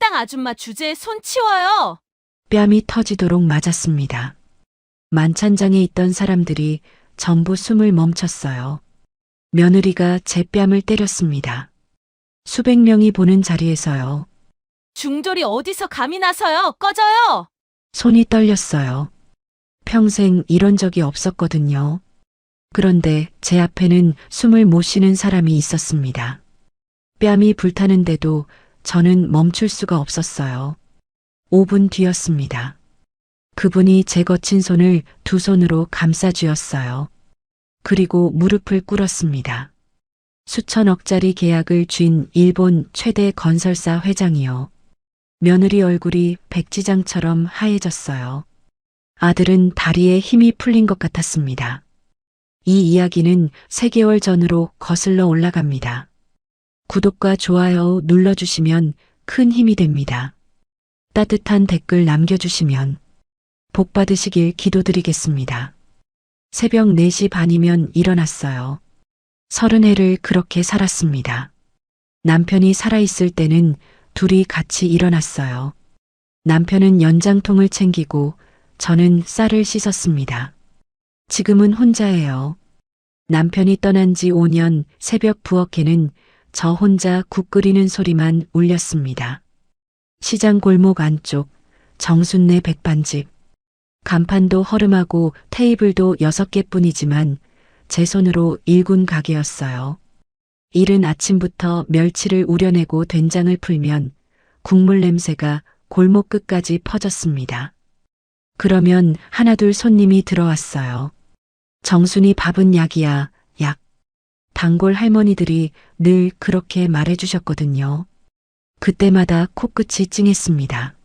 식당 아줌마 주제에 손 치워요. 뺨이 터지도록 맞았습니다. 만찬장에 있던 사람들이 전부 숨을 멈췄어요. 며느리가 제 뺨을 때렸습니다. 수백 명이 보는 자리에서요. 중졸이 어디서 감이 나서요? 꺼져요. 손이 떨렸어요. 평생 이런 적이 없었거든요. 그런데 제 앞에는 숨을 못 쉬는 사람이 있었습니다. 뺨이 불타는데도 저는 멈출 수가 없었어요. 5분 뒤였습니다. 그분이 제 거친 손을 두 손으로 감싸 쥐었어요. 그리고 무릎을 꿇었습니다. 수천억짜리 계약을 쥔 일본 최대 건설사 회장이요. 며느리 얼굴이 백지장처럼 하얘졌어요. 아들은 다리에 힘이 풀린 것 같았습니다. 이 이야기는 3개월 전으로 거슬러 올라갑니다. 구독과 좋아요 눌러주시면 큰 힘이 됩니다. 따뜻한 댓글 남겨주시면 복 받으시길 기도드리겠습니다. 새벽 4시 반이면 일어났어요. 30해를 그렇게 살았습니다. 남편이 살아있을 때는 둘이 같이 일어났어요. 남편은 연장통을 챙기고 저는 쌀을 씻었습니다. 지금은 혼자예요. 남편이 떠난 지 5년 새벽 부엌에는 저 혼자 국 끓이는 소리만 울렸습니다. 시장 골목 안쪽 정순네 백반집. 간판도 허름하고 테이블도 6개뿐이지만 제 손으로 일군 가게였어요. 이른 아침부터 멸치를 우려내고 된장을 풀면 국물 냄새가 골목 끝까지 퍼졌습니다. 그러면 하나둘 손님이 들어왔어요. 정순이 밥은 약이야, 약. 단골 할머니들이 늘 그렇게 말해주셨거든요. 그때마다 코끝이 찡했습니다.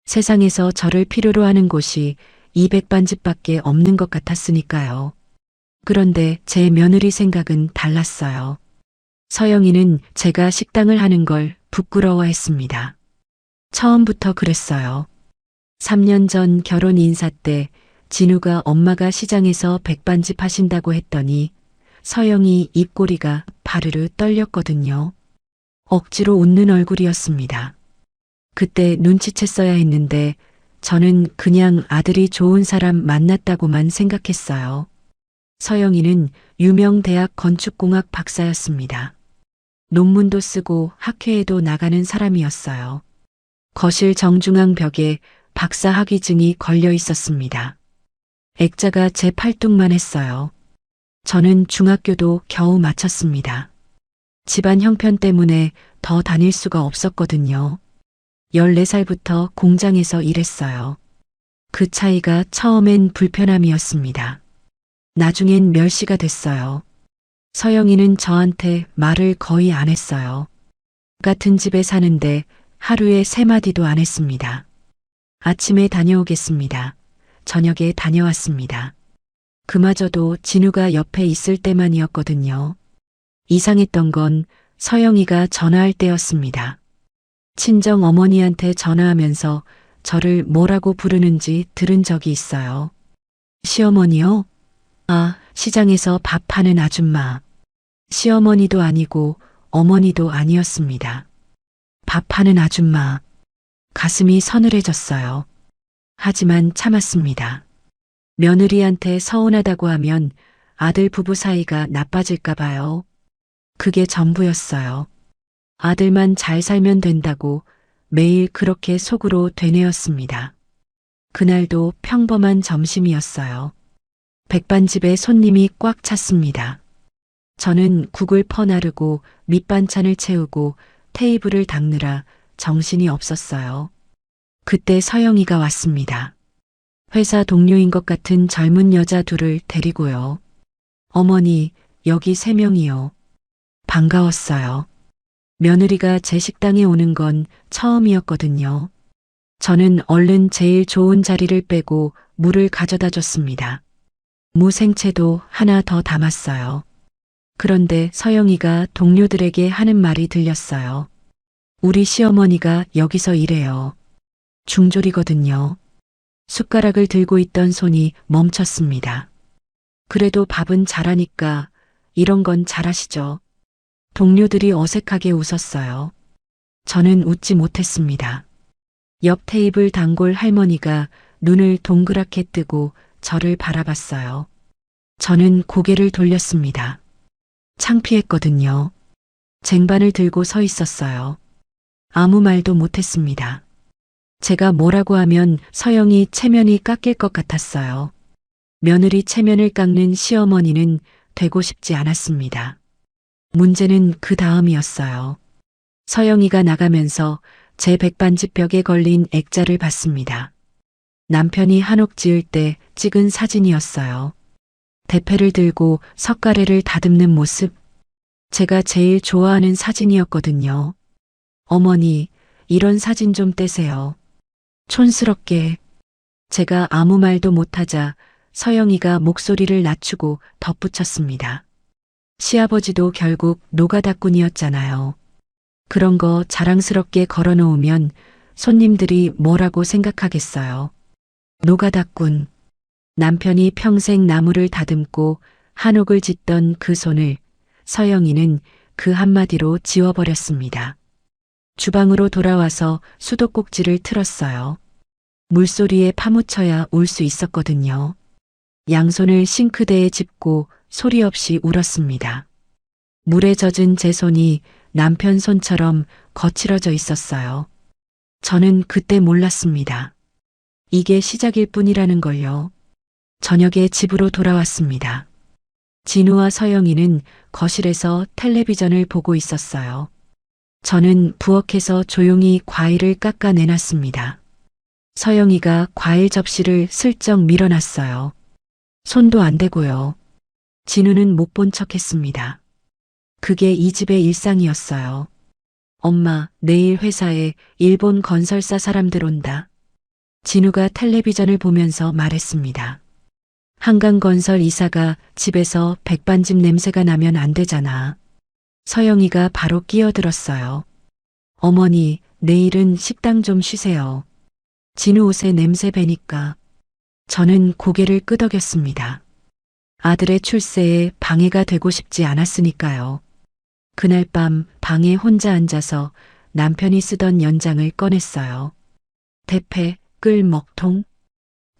세상에서 저를 필요로 하는 곳이 이 백반집밖에 없는 것 같았으니까요. 그런데 제 며느리 생각은 달랐어요. 서영이는 제가 식당을 하는 걸 부끄러워했습니다. 처음부터 그랬어요. 3년 전 결혼 인사 때 진우가 엄마가 시장에서 백반집 하신다고 했더니 서영이 입꼬리가 바르르 떨렸거든요. 억지로 웃는 얼굴이었습니다. 그때 눈치챘어야 했는데 저는 그냥 아들이 좋은 사람 만났다고만 생각했어요. 서영이는 유명 대학 건축공학 박사였습니다. 논문도 쓰고 학회에도 나가는 사람이었어요. 거실 정중앙 벽에 박사 학위증이 걸려 있었습니다. 액자가 제 팔뚝만 했어요. 저는 중학교도 겨우 마쳤습니다. 집안 형편 때문에 더 다닐 수가 없었거든요. 14살부터 공장에서 일했어요. 그 차이가 처음엔 불편함이었습니다. 나중엔 멸시가 됐어요. 서영이는 저한테 말을 거의 안 했어요. 같은 집에 사는데 하루에 3마디도 안 했습니다. 아침에 다녀오겠습니다. 저녁에 다녀왔습니다. 그마저도 진우가 옆에 있을 때만이었거든요. 이상했던 건 서영이가 전화할 때였습니다. 친정 어머니한테 전화하면서 저를 뭐라고 부르는지 들은 적이 있어요. 시어머니요? 아, 시장에서 밥 파는 아줌마. 시어머니도 아니고 어머니도 아니었습니다. 밥 파는 아줌마. 가슴이 서늘해졌어요. 하지만 참았습니다. 며느리한테 서운하다고 하면 아들 부부 사이가 나빠질까 봐요. 그게 전부였어요. 아들만 잘 살면 된다고 매일 그렇게 속으로 되뇌었습니다. 그날도 평범한 점심이었어요. 백반집에 손님이 꽉 찼습니다. 저는 국을 퍼나르고 밑반찬을 채우고 테이블을 닦느라 정신이 없었어요. 그때 서영이가 왔습니다. 회사 동료인 것 같은 젊은 여자 둘을 데리고요. 어머니, 여기 3명이요. 반가웠어요. 며느리가 제 식당에 오는 건 처음이었거든요. 저는 얼른 제일 좋은 자리를 빼고 물을 가져다 줬습니다. 무 생채도 하나 더 담았어요. 그런데 서영이가 동료들에게 하는 말이 들렸어요. 우리 시어머니가 여기서 일해요. 중졸이거든요. 숟가락을 들고 있던 손이 멈췄습니다. 그래도 밥은 잘하니까 이런 건 잘하시죠. 동료들이 어색하게 웃었어요. 저는 웃지 못했습니다. 옆 테이블 단골 할머니가 눈을 동그랗게 뜨고 저를 바라봤어요. 저는 고개를 돌렸습니다. 창피했거든요. 쟁반을 들고 서 있었어요. 아무 말도 못했습니다. 제가 뭐라고 하면 서영이 체면이 깎일 것 같았어요. 며느리 체면을 깎는 시어머니는 되고 싶지 않았습니다. 문제는 그 다음이었어요. 서영이가 나가면서 제 백반지 벽에 걸린 액자를 봤습니다. 남편이 한옥 지을 때 찍은 사진이었어요. 대패를 들고 석가래를 다듬는 모습. 제가 제일 좋아하는 사진이었거든요. 어머니, 이런 사진 좀 떼세요. 촌스럽게. 제가 아무 말도 못하자 서영이가 목소리를 낮추고 덧붙였습니다. 시아버지도 결국 노가다꾼이었잖아요. 그런 거 자랑스럽게 걸어놓으면 손님들이 뭐라고 생각하겠어요. 노가다꾼. 남편이 평생 나무를 다듬고 한옥을 짓던 그 손을 서영이는 그 한마디로 지워버렸습니다. 주방으로 돌아와서 수도꼭지를 틀었어요. 물소리에 파묻혀야 울 수 있었거든요. 양손을 싱크대에 짚고 소리 없이 울었습니다. 물에 젖은 제 손이 남편 손처럼 거칠어져 있었어요. 저는 그때 몰랐습니다. 이게 시작일 뿐이라는 걸요. 저녁에 집으로 돌아왔습니다. 진우와 서영이는 거실에서 텔레비전을 보고 있었어요. 저는 부엌에서 조용히 과일을 깎아 내놨습니다. 서영이가 과일 접시를 슬쩍 밀어놨어요. 손도 안 대고요. 진우는 못 본 척했습니다. 그게 이 집의 일상이었어요. 엄마, 내일 회사에 일본 건설사 사람들 온다. 진우가 텔레비전을 보면서 말했습니다. 한강건설 이사가 집에서 백반집 냄새가 나면 안 되잖아. 서영이가 바로 끼어들었어요. 어머니, 내일은 식당 좀 쉬세요. 진우 옷에 냄새 배니까. 저는 고개를 끄덕였습니다. 아들의 출세에 방해가 되고 싶지 않았으니까요. 그날 밤 방에 혼자 앉아서 남편이 쓰던 연장을 꺼냈어요. 대패, 끌, 먹통.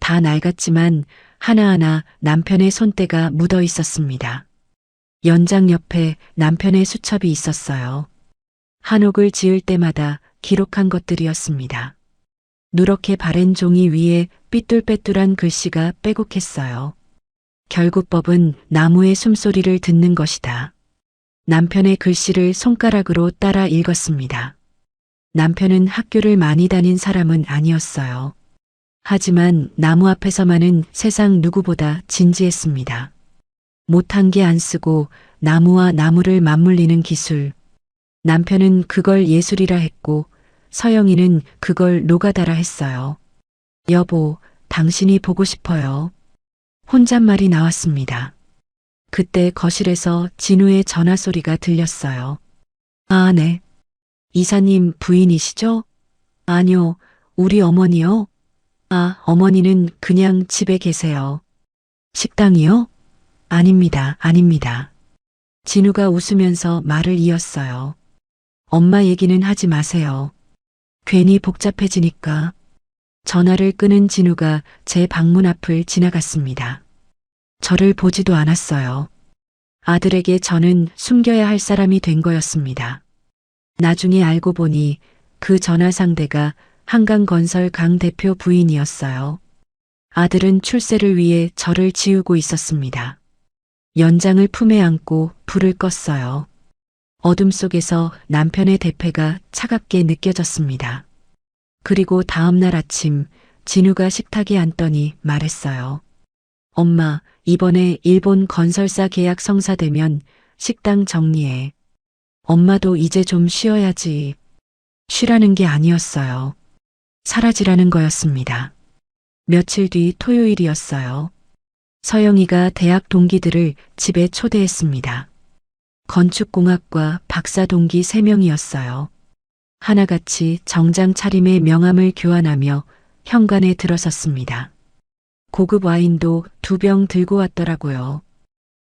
다 낡았지만 하나하나 남편의 손때가 묻어 있었습니다. 연장 옆에 남편의 수첩이 있었어요. 한옥을 지을 때마다 기록한 것들이었습니다. 누렇게 바랜 종이 위에 삐뚤빼뚤한 글씨가 빼곡했어요. 결국 법은 나무의 숨소리를 듣는 것이다. 남편의 글씨를 손가락으로 따라 읽었습니다. 남편은 학교를 많이 다닌 사람은 아니었어요. 하지만 나무 앞에서만은 세상 누구보다 진지했습니다. 못한 게 안 쓰고 나무와 나무를 맞물리는 기술. 남편은 그걸 예술이라 했고 서영이는 그걸 노가다라 했어요. 여보, 당신이 보고 싶어요. 혼잣말이 나왔습니다. 그때 거실에서 진우의 전화 소리가 들렸어요. 아, 네. 이사님 부인이시죠? 아니요, 우리 어머니요. 아, 어머니는 그냥 집에 계세요. 식당이요? 아닙니다, 아닙니다. 진우가 웃으면서 말을 이었어요. 엄마 얘기는 하지 마세요. 괜히 복잡해지니까. 전화를 끊은 진우가 제 방문 앞을 지나갔습니다. 저를 보지도 않았어요. 아들에게 저는 숨겨야 할 사람이 된 거였습니다. 나중에 알고 보니 그 전화 상대가 한강건설 강 대표 부인이었어요. 아들은 출세를 위해 저를 지우고 있었습니다. 연장을 품에 안고 불을 껐어요. 어둠 속에서 남편의 대패가 차갑게 느껴졌습니다. 그리고 다음 날 아침 진우가 식탁에 앉더니 말했어요. 엄마, 이번에 일본 건설사 계약 성사되면 식당 정리해. 엄마도 이제 좀 쉬어야지. 쉬라는 게 아니었어요. 사라지라는 거였습니다. 며칠 뒤 토요일이었어요. 서영이가 대학 동기들을 집에 초대했습니다. 건축공학과 박사 동기 3명이었어요. 하나같이 정장 차림의 명함을 교환하며 현관에 들어섰습니다. 고급 와인도 2병 들고 왔더라고요.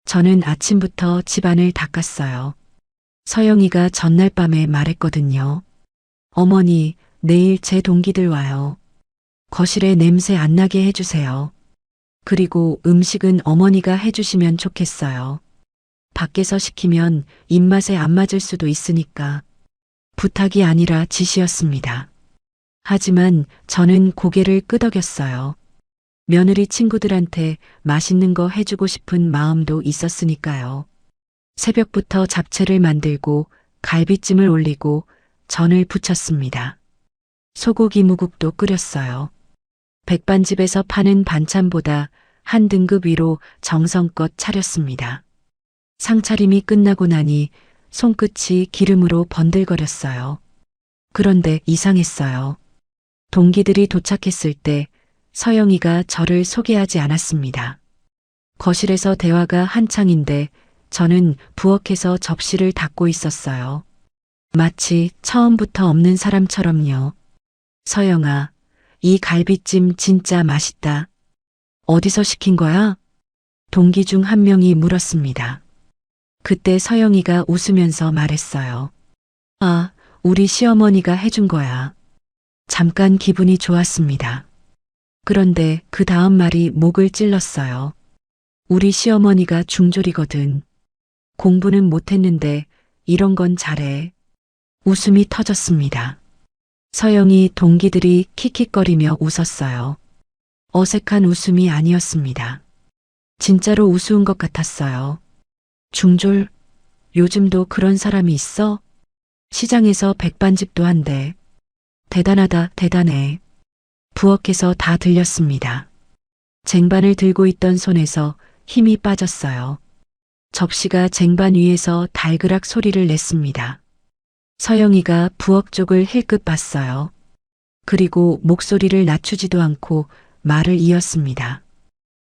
저는 아침부터 집안을 닦았어요. 서영이가 전날 밤에 말했거든요. 어머니, 내일 제 동기들 와요. 거실에 냄새 안 나게 해주세요. 그리고 음식은 어머니가 해주시면 좋겠어요. 밖에서 시키면 입맛에 안 맞을 수도 있으니까. 부탁이 아니라 지시였습니다. 하지만 저는 고개를 끄덕였어요. 며느리 친구들한테 맛있는 거 해주고 싶은 마음도 있었으니까요. 새벽부터 잡채를 만들고 갈비찜을 올리고 전을 부쳤습니다. 소고기 무국도 끓였어요. 백반집에서 파는 반찬보다 한 등급 위로 정성껏 차렸습니다. 상차림이 끝나고 나니 손끝이 기름으로 번들거렸어요. 그런데 이상했어요. 동기들이 도착했을 때 서영이가 저를 소개하지 않았습니다. 거실에서 대화가 한창인데 저는 부엌에서 접시를 닦고 있었어요. 마치 처음부터 없는 사람처럼요. 서영아, 이 갈비찜 진짜 맛있다. 어디서 시킨 거야? 동기 중 한 명이 물었습니다. 그때 서영이가 웃으면서 말했어요. 아, 우리 시어머니가 해준 거야. 잠깐 기분이 좋았습니다. 그런데 그 다음 말이 목을 찔렀어요. 우리 시어머니가 중졸이거든. 공부는 못했는데 이런 건 잘해. 웃음이 터졌습니다. 서영이 동기들이 킥킥거리며 웃었어요. 어색한 웃음이 아니었습니다. 진짜로 우스운 것 같았어요. 중졸, 요즘도 그런 사람이 있어? 시장에서 백반집도 한대. 대단하다, 대단해. 부엌에서 다 들렸습니다. 쟁반을 들고 있던 손에서 힘이 빠졌어요. 접시가 쟁반 위에서 달그락 소리를 냈습니다. 서영이가 부엌 쪽을 힐끗 봤어요. 그리고 목소리를 낮추지도 않고 말을 이었습니다.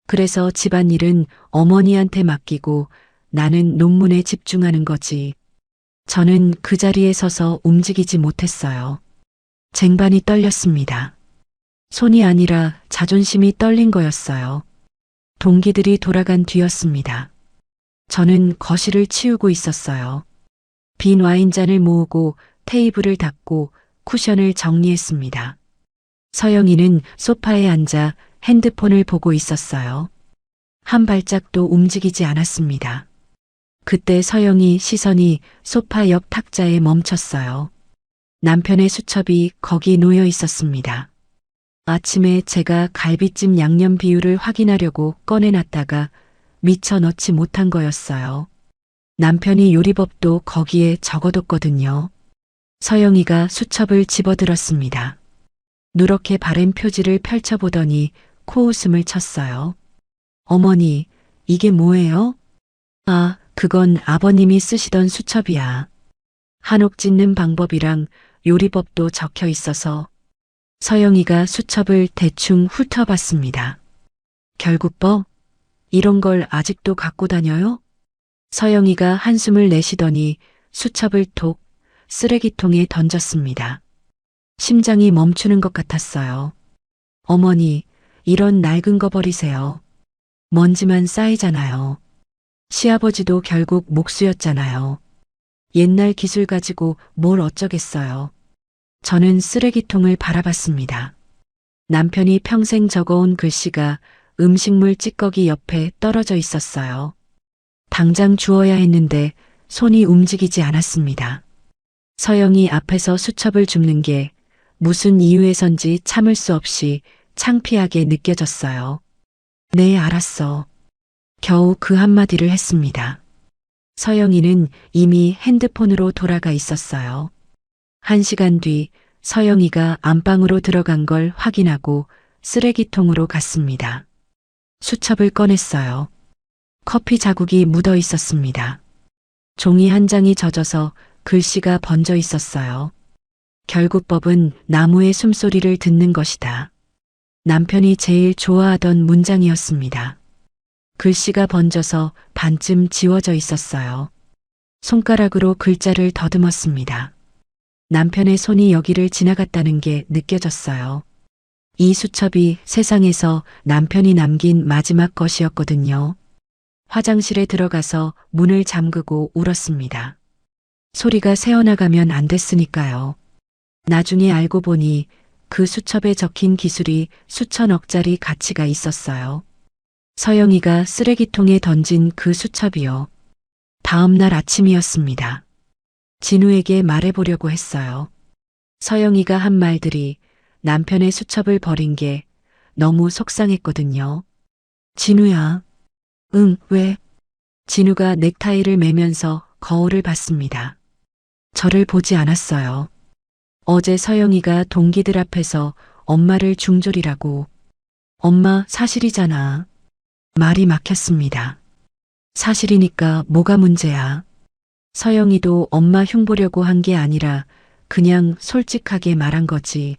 그래서 집안일은 어머니한테 맡기고 나는 논문에 집중하는 거지. 저는 그 자리에 서서 움직이지 못했어요. 쟁반이 떨렸습니다. 손이 아니라 자존심이 떨린 거였어요. 동기들이 돌아간 뒤였습니다. 저는 거실을 치우고 있었어요. 빈 와인잔을 모으고 테이블을 닦고 쿠션을 정리했습니다. 서영이는 소파에 앉아 핸드폰을 보고 있었어요. 한 발짝도 움직이지 않았습니다. 그때 서영이 시선이 소파 옆 탁자에 멈췄어요. 남편의 수첩이 거기 놓여 있었습니다. 아침에 제가 갈비찜 양념 비율을 확인하려고 꺼내놨다가 미처 넣지 못한 거였어요. 남편이 요리법도 거기에 적어뒀거든요. 서영이가 수첩을 집어들었습니다. 누렇게 바른 표지를 펼쳐보더니 코웃음을 쳤어요. 어머니, 이게 뭐예요? 아, 그건 아버님이 쓰시던 수첩이야. 한옥 짓는 방법이랑 요리법도 적혀 있어서. 서영이가 수첩을 대충 훑어봤습니다. 결국법? 이런 걸 아직도 갖고 다녀요? 서영이가 한숨을 내쉬더니 수첩을 톡 쓰레기통에 던졌습니다. 심장이 멈추는 것 같았어요. 어머니, 이런 낡은 거 버리세요. 먼지만 쌓이잖아요. 시아버지도 결국 목수였잖아요. 옛날 기술 가지고 뭘 어쩌겠어요. 저는 쓰레기통을 바라봤습니다. 남편이 평생 적어온 글씨가 음식물 찌꺼기 옆에 떨어져 있었어요. 당장 주워야 했는데 손이 움직이지 않았습니다. 서영이 앞에서 수첩을 줍는 게 무슨 이유에선지 참을 수 없이 창피하게 느껴졌어요. 네, 알았어. 겨우 그 한마디를 했습니다. 서영이는 이미 핸드폰으로 돌아가 있었어요. 1시간 뒤 서영이가 안방으로 들어간 걸 확인하고 쓰레기통으로 갔습니다. 수첩을 꺼냈어요. 커피 자국이 묻어 있었습니다. 종이 한 장이 젖어서 글씨가 번져 있었어요. 결국 법은 나무의 숨소리를 듣는 것이다. 남편이 제일 좋아하던 문장이었습니다. 글씨가 번져서 반쯤 지워져 있었어요. 손가락으로 글자를 더듬었습니다. 남편의 손이 여기를 지나갔다는 게 느껴졌어요. 이 수첩이 세상에서 남편이 남긴 마지막 것이었거든요. 화장실에 들어가서 문을 잠그고 울었습니다. 소리가 새어나가면 안 됐으니까요. 나중에 알고 보니 그 수첩에 적힌 기술이 수천억짜리 가치가 있었어요. 서영이가 쓰레기통에 던진 그 수첩이요. 다음 날 아침이었습니다. 진우에게 말해보려고 했어요. 서영이가 한 말들이 남편의 수첩을 버린 게 너무 속상했거든요. 진우야. 응, 왜? 진우가 넥타이를 매면서 거울을 봤습니다. 저를 보지 않았어요. 어제 서영이가 동기들 앞에서 엄마를 중졸이라고. 엄마, 사실이잖아. 말이 막혔습니다. 사실이니까 뭐가 문제야? 서영이도 엄마 흉보려고 한 게 아니라 그냥 솔직하게 말한 거지.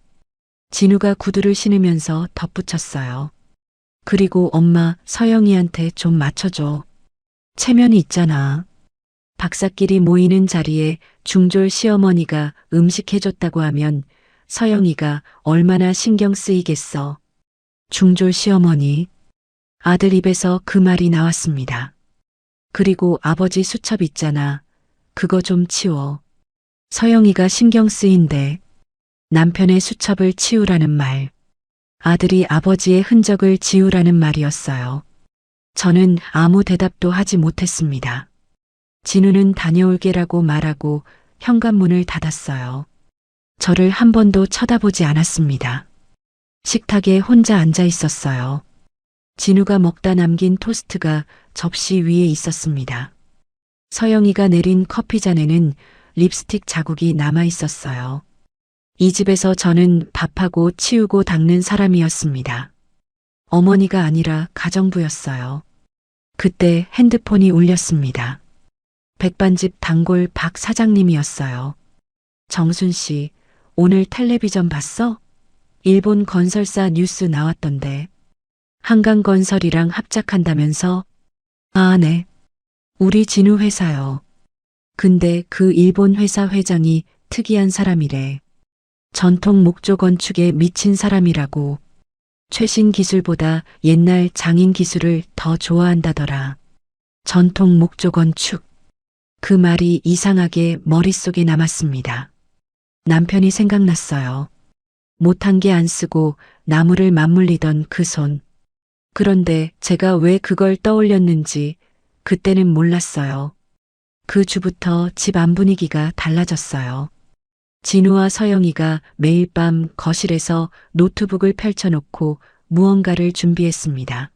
진우가 구두를 신으면서 덧붙였어요. 그리고 엄마, 서영이한테 좀 맞춰줘. 체면이 있잖아. 박사끼리 모이는 자리에 중졸 시어머니가 음식 해줬다고 하면 서영이가 얼마나 신경 쓰이겠어. 중졸 시어머니. 아들 입에서 그 말이 나왔습니다. 그리고 아버지 수첩 있잖아. 그거 좀 치워. 서영이가 신경 쓰인대. 남편의 수첩을 치우라는 말. 아들이 아버지의 흔적을 지우라는 말이었어요. 저는 아무 대답도 하지 못했습니다. 진우는 다녀올게라고 말하고 현관문을 닫았어요. 저를 한 번도 쳐다보지 않았습니다. 식탁에 혼자 앉아 있었어요. 진우가 먹다 남긴 토스트가 접시 위에 있었습니다. 서영이가 내린 커피잔에는 립스틱 자국이 남아 있었어요. 이 집에서 저는 밥하고 치우고 닦는 사람이었습니다. 어머니가 아니라 가정부였어요. 그때 핸드폰이 울렸습니다. 백반집 단골 박 사장님이었어요. 정순 씨, 오늘 텔레비전 봤어? 일본 건설사 뉴스 나왔던데. 한강건설이랑 합작한다면서? 아, 네. 우리 진우 회사요. 근데 그 일본 회사 회장이 특이한 사람이래. 전통 목조 건축에 미친 사람이라고. 최신 기술보다 옛날 장인 기술을 더 좋아한다더라. 전통 목조 건축. 그 말이 이상하게 머릿속에 남았습니다. 남편이 생각났어요. 못한 게 안 쓰고 나무를 맞물리던 그 손. 그런데 제가 왜 그걸 떠올렸는지 그때는 몰랐어요. 그 주부터 집 안 분위기가 달라졌어요. 진우와 서영이가 매일 밤 거실에서 노트북을 펼쳐놓고 무언가를 준비했습니다.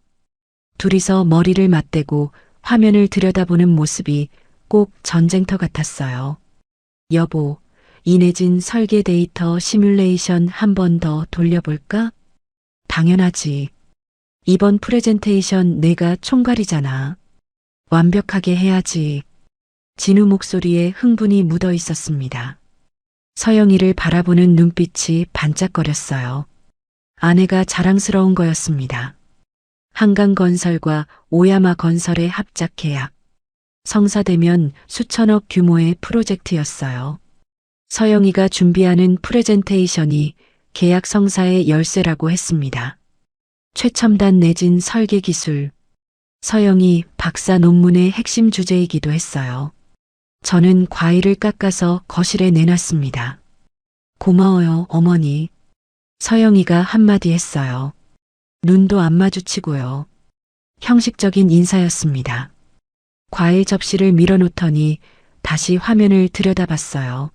둘이서 머리를 맞대고 화면을 들여다보는 모습이 꼭 전쟁터 같았어요. 여보, 이내진 설계 데이터 시뮬레이션 한 번 더 돌려볼까? 당연하지. 이번 프레젠테이션 내가 총괄이잖아. 완벽하게 해야지. 진우 목소리에 흥분이 묻어 있었습니다. 서영이를 바라보는 눈빛이 반짝거렸어요. 아내가 자랑스러운 거였습니다. 한강건설과 오야마 건설의 합작 계약. 성사되면 수천억 규모의 프로젝트였어요. 서영이가 준비하는 프레젠테이션이 계약 성사의 열쇠라고 했습니다. 최첨단 내진 설계 기술. 서영이 박사 논문의 핵심 주제이기도 했어요. 저는 과일을 깎아서 거실에 내놨습니다. 고마워요, 어머니. 서영이가 한마디 했어요. 눈도 안 마주치고요. 형식적인 인사였습니다. 과일 접시를 밀어놓더니 다시 화면을 들여다봤어요.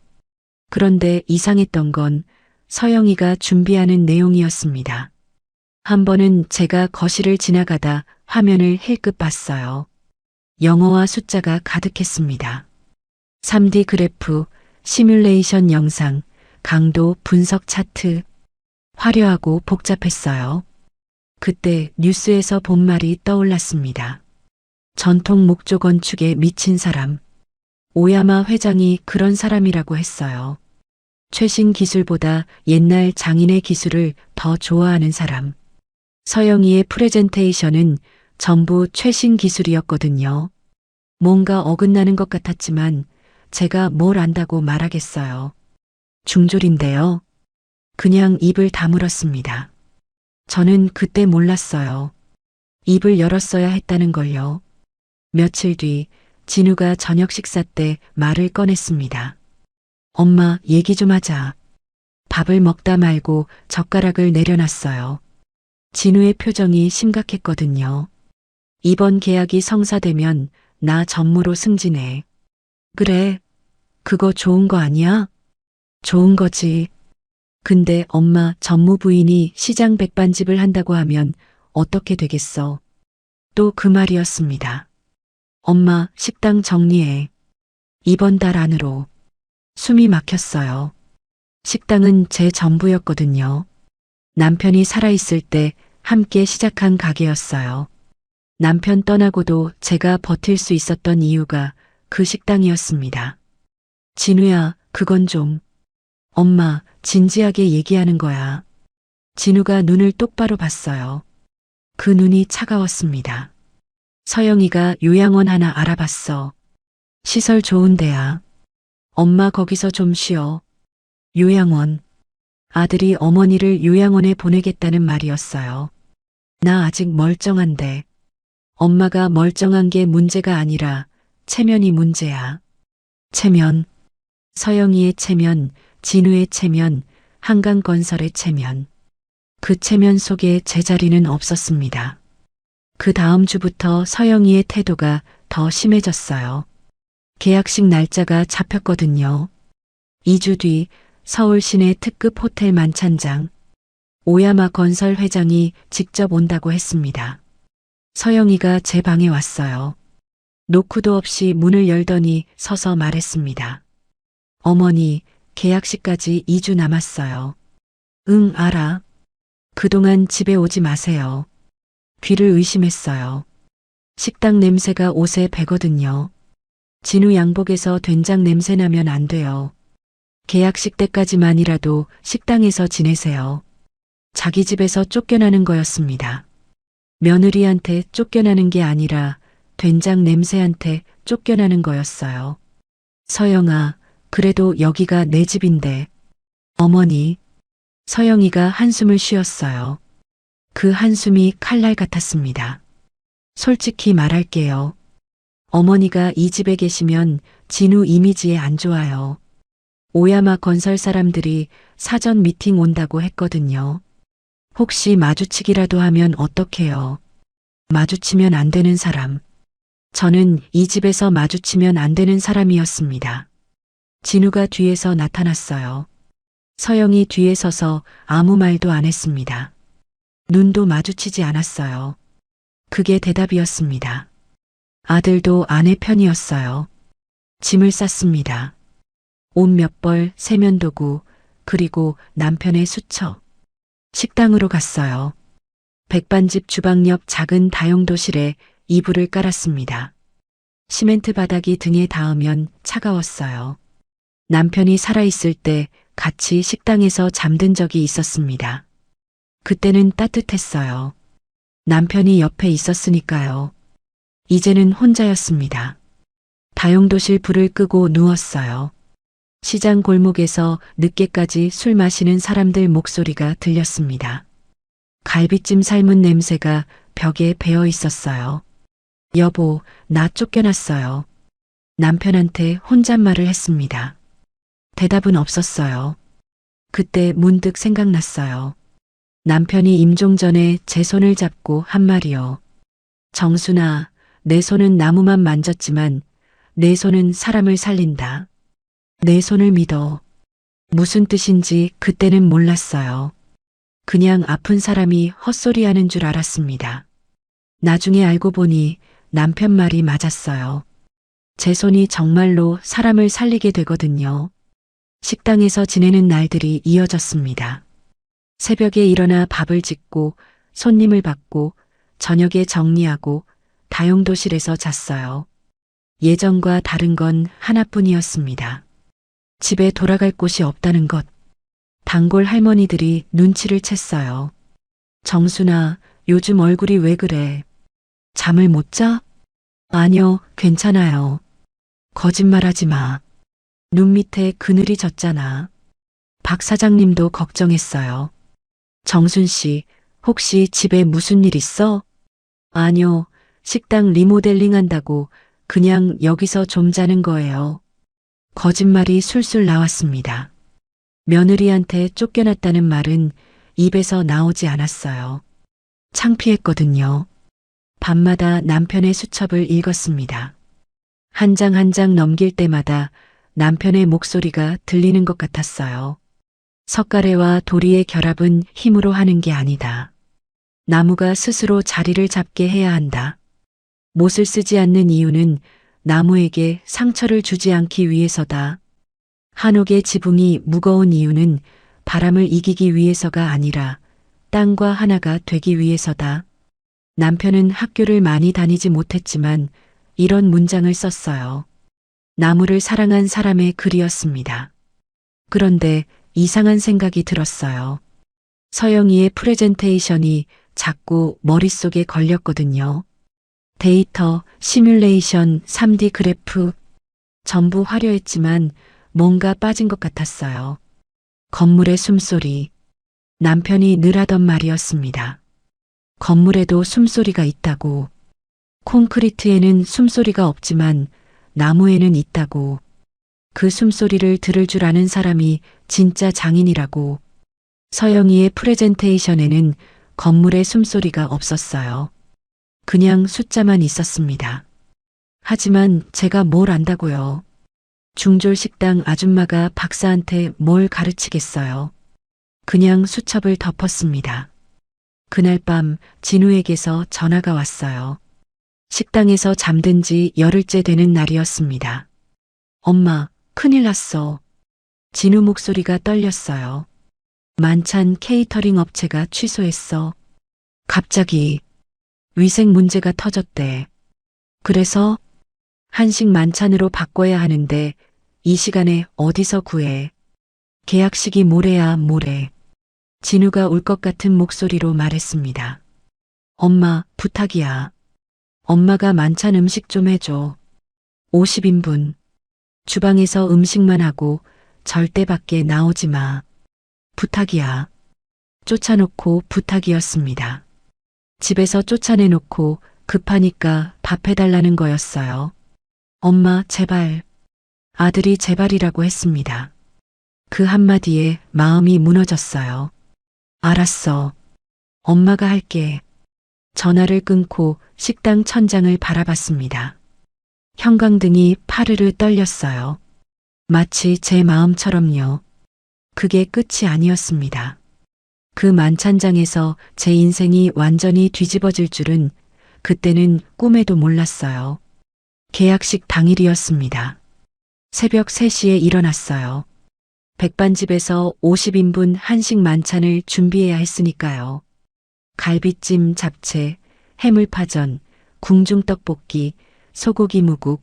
그런데 이상했던 건 서영이가 준비하는 내용이었습니다. 한 번은 제가 거실을 지나가다 화면을 힐끗 봤어요. 영어와 숫자가 가득했습니다. 3D 그래프, 시뮬레이션 영상, 강도 분석 차트. 화려하고 복잡했어요. 그때 뉴스에서 본 말이 떠올랐습니다. 전통 목조 건축에 미친 사람. 오야마 회장이 그런 사람이라고 했어요. 최신 기술보다 옛날 장인의 기술을 더 좋아하는 사람. 서영이의 프레젠테이션은 전부 최신 기술이었거든요. 뭔가 어긋나는 것 같았지만 제가 뭘 안다고 말하겠어요. 중졸인데요. 그냥 입을 다물었습니다. 저는 그때 몰랐어요. 입을 열었어야 했다는 걸요. 며칠 뒤 진우가 저녁 식사 때 말을 꺼냈습니다. 엄마, 얘기 좀 하자. 밥을 먹다 말고 젓가락을 내려놨어요. 진우의 표정이 심각했거든요. 이번 계약이 성사되면 나 전무로 승진해. 그래, 그거 좋은 거 아니야? 좋은 거지. 근데 엄마 전무 부인이 시장 백반집을 한다고 하면 어떻게 되겠어? 또 그 말이었습니다. 엄마 식당 정리해. 이번 달 안으로. 숨이 막혔어요. 식당은 제 전부였거든요. 남편이 살아있을 때 함께 시작한 가게였어요. 남편 떠나고도 제가 버틸 수 있었던 이유가 그 식당이었습니다. 진우야, 그건 좀. 엄마, 진지하게 얘기하는 거야. 진우가 눈을 똑바로 봤어요. 그 눈이 차가웠습니다. 서영이가 요양원 하나 알아봤어. 시설 좋은 데야. 엄마 거기서 좀 쉬어. 요양원. 아들이 어머니를 요양원에 보내겠다는 말이었어요. 나 아직 멀쩡한데. 엄마가 멀쩡한 게 문제가 아니라 체면이 문제야. 체면. 서영이의 체면, 진우의 체면, 한강건설의 체면. 그 체면 속에 제 자리는 없었습니다. 그 다음 주부터 서영이의 태도가 더 심해졌어요. 계약식 날짜가 잡혔거든요. 2주 뒤 서울 시내 특급 호텔 만찬장. 오야마 건설 회장이 직접 온다고 했습니다. 서영이가 제 방에 왔어요. 노크도 없이 문을 열더니 서서 말했습니다. 어머니, 계약식까지 2주 남았어요. 응, 알아. 그동안 집에 오지 마세요. 귀를 의심했어요. 식당 냄새가 옷에 배거든요. 진우 양복에서 된장 냄새 나면 안 돼요. 계약식 때까지만이라도 식당에서 지내세요. 자기 집에서 쫓겨나는 거였습니다. 며느리한테 쫓겨나는 게 아니라 된장 냄새한테 쫓겨나는 거였어요. 서영아, 그래도 여기가 내 집인데. 어머니. 서영이가 한숨을 쉬었어요. 그 한숨이 칼날 같았습니다. 솔직히 말할게요. 어머니가 이 집에 계시면 진우 이미지에 안 좋아요. 오야마 건설 사람들이 사전 미팅 온다고 했거든요. 혹시 마주치기라도 하면 어떡해요? 마주치면 안 되는 사람. 저는 이 집에서 마주치면 안 되는 사람이었습니다. 진우가 뒤에서 나타났어요. 서영이 뒤에 서서 아무 말도 안 했습니다. 눈도 마주치지 않았어요. 그게 대답이었습니다. 아들도 아내 편이었어요. 짐을 쌌습니다. 옷 몇 벌, 세면도구, 그리고 남편의 수첩. 식당으로 갔어요. 백반집 주방 옆 작은 다용도실에 이불을 깔았습니다. 시멘트 바닥이 등에 닿으면 차가웠어요. 남편이 살아있을 때 같이 식당에서 잠든 적이 있었습니다. 그때는 따뜻했어요. 남편이 옆에 있었으니까요. 이제는 혼자였습니다. 다용도실 불을 끄고 누웠어요. 시장 골목에서 늦게까지 술 마시는 사람들 목소리가 들렸습니다. 갈비찜 삶은 냄새가 벽에 배어 있었어요. 여보, 나 쫓겨났어요. 남편한테 혼잣말을 했습니다. 대답은 없었어요. 그때 문득 생각났어요. 남편이 임종 전에 제 손을 잡고 한 말이요. 정순아, 내 손은 나무만 만졌지만 내 손은 사람을 살린다. 내 손을 믿어. 무슨 뜻인지 그때는 몰랐어요. 그냥 아픈 사람이 헛소리하는 줄 알았습니다. 나중에 알고 보니 남편 말이 맞았어요. 제 손이 정말로 사람을 살리게 되거든요. 식당에서 지내는 날들이 이어졌습니다. 새벽에 일어나 밥을 짓고 손님을 받고 저녁에 정리하고 다용도실에서 잤어요. 예전과 다른 건 하나뿐이었습니다. 집에 돌아갈 곳이 없다는 것. 단골 할머니들이 눈치를 챘어요. 정순아, 요즘 얼굴이 왜 그래? 잠을 못 자? 아니요, 괜찮아요. 거짓말하지 마. 눈 밑에 그늘이 졌잖아. 박 사장님도 걱정했어요. 정순 씨, 혹시 집에 무슨 일 있어? 아니요, 식당 리모델링 한다고 그냥 여기서 좀 자는 거예요. 거짓말이 술술 나왔습니다. 며느리한테 쫓겨났다는 말은 입에서 나오지 않았어요. 창피했거든요. 밤마다 남편의 수첩을 읽었습니다. 한 장 한 장 넘길 때마다 남편의 목소리가 들리는 것 같았어요. 석가래와 도리의 결합은 힘으로 하는 게 아니다. 나무가 스스로 자리를 잡게 해야 한다. 못을 쓰지 않는 이유는 나무에게 상처를 주지 않기 위해서다. 한옥의 지붕이 무거운 이유는 바람을 이기기 위해서가 아니라 땅과 하나가 되기 위해서다. 남편은 학교를 많이 다니지 못했지만 이런 문장을 썼어요. 나무를 사랑한 사람의 글이었습니다. 그런데 이상한 생각이 들었어요. 서영이의 프레젠테이션이 자꾸 머릿속에 걸렸거든요. 데이터, 시뮬레이션, 3D 그래프, 전부 화려했지만 뭔가 빠진 것 같았어요. 건물의 숨소리, 남편이 늘 하던 말이었습니다. 건물에도 숨소리가 있다고. 콘크리트에는 숨소리가 없지만 나무에는 있다고. 그 숨소리를 들을 줄 아는 사람이 진짜 장인이라고. 서영이의 프레젠테이션에는 건물의 숨소리가 없었어요. 그냥 숫자만 있었습니다. 하지만 제가 뭘 안다고요. 중졸식당 아줌마가 박사한테 뭘 가르치겠어요. 그냥 수첩을 덮었습니다. 그날 밤 진우에게서 전화가 왔어요. 식당에서 잠든 지 열흘째 되는 날이었습니다. 엄마, 큰일 났어. 진우 목소리가 떨렸어요. 만찬 케이터링 업체가 취소했어. 갑자기 위생 문제가 터졌대. 그래서 한식 만찬으로 바꿔야 하는데 이 시간에 어디서 구해. 계약식이 모레야 모레. 진우가 울 것 같은 목소리로 말했습니다. 엄마, 부탁이야. 엄마가 만찬 음식 좀 해줘. 50인분. 주방에서 음식만 하고 절대 밖에 나오지 마. 부탁이야. 쫓아놓고 부탁이었습니다. 집에서 쫓아내놓고 급하니까 밥 해달라는 거였어요. 엄마, 제발. 아들이 제발이라고 했습니다. 그 한마디에 마음이 무너졌어요. 알았어. 엄마가 할게. 전화를 끊고 식당 천장을 바라봤습니다. 형광등이 파르르 떨렸어요. 마치 제 마음처럼요. 그게 끝이 아니었습니다. 그 만찬장에서 제 인생이 완전히 뒤집어질 줄은 그때는 꿈에도 몰랐어요. 계약식 당일이었습니다. 새벽 3시에 일어났어요. 백반집에서 50인분 한식 만찬을 준비해야 했으니까요. 갈비찜, 잡채, 해물파전, 궁중떡볶이, 소고기 무국,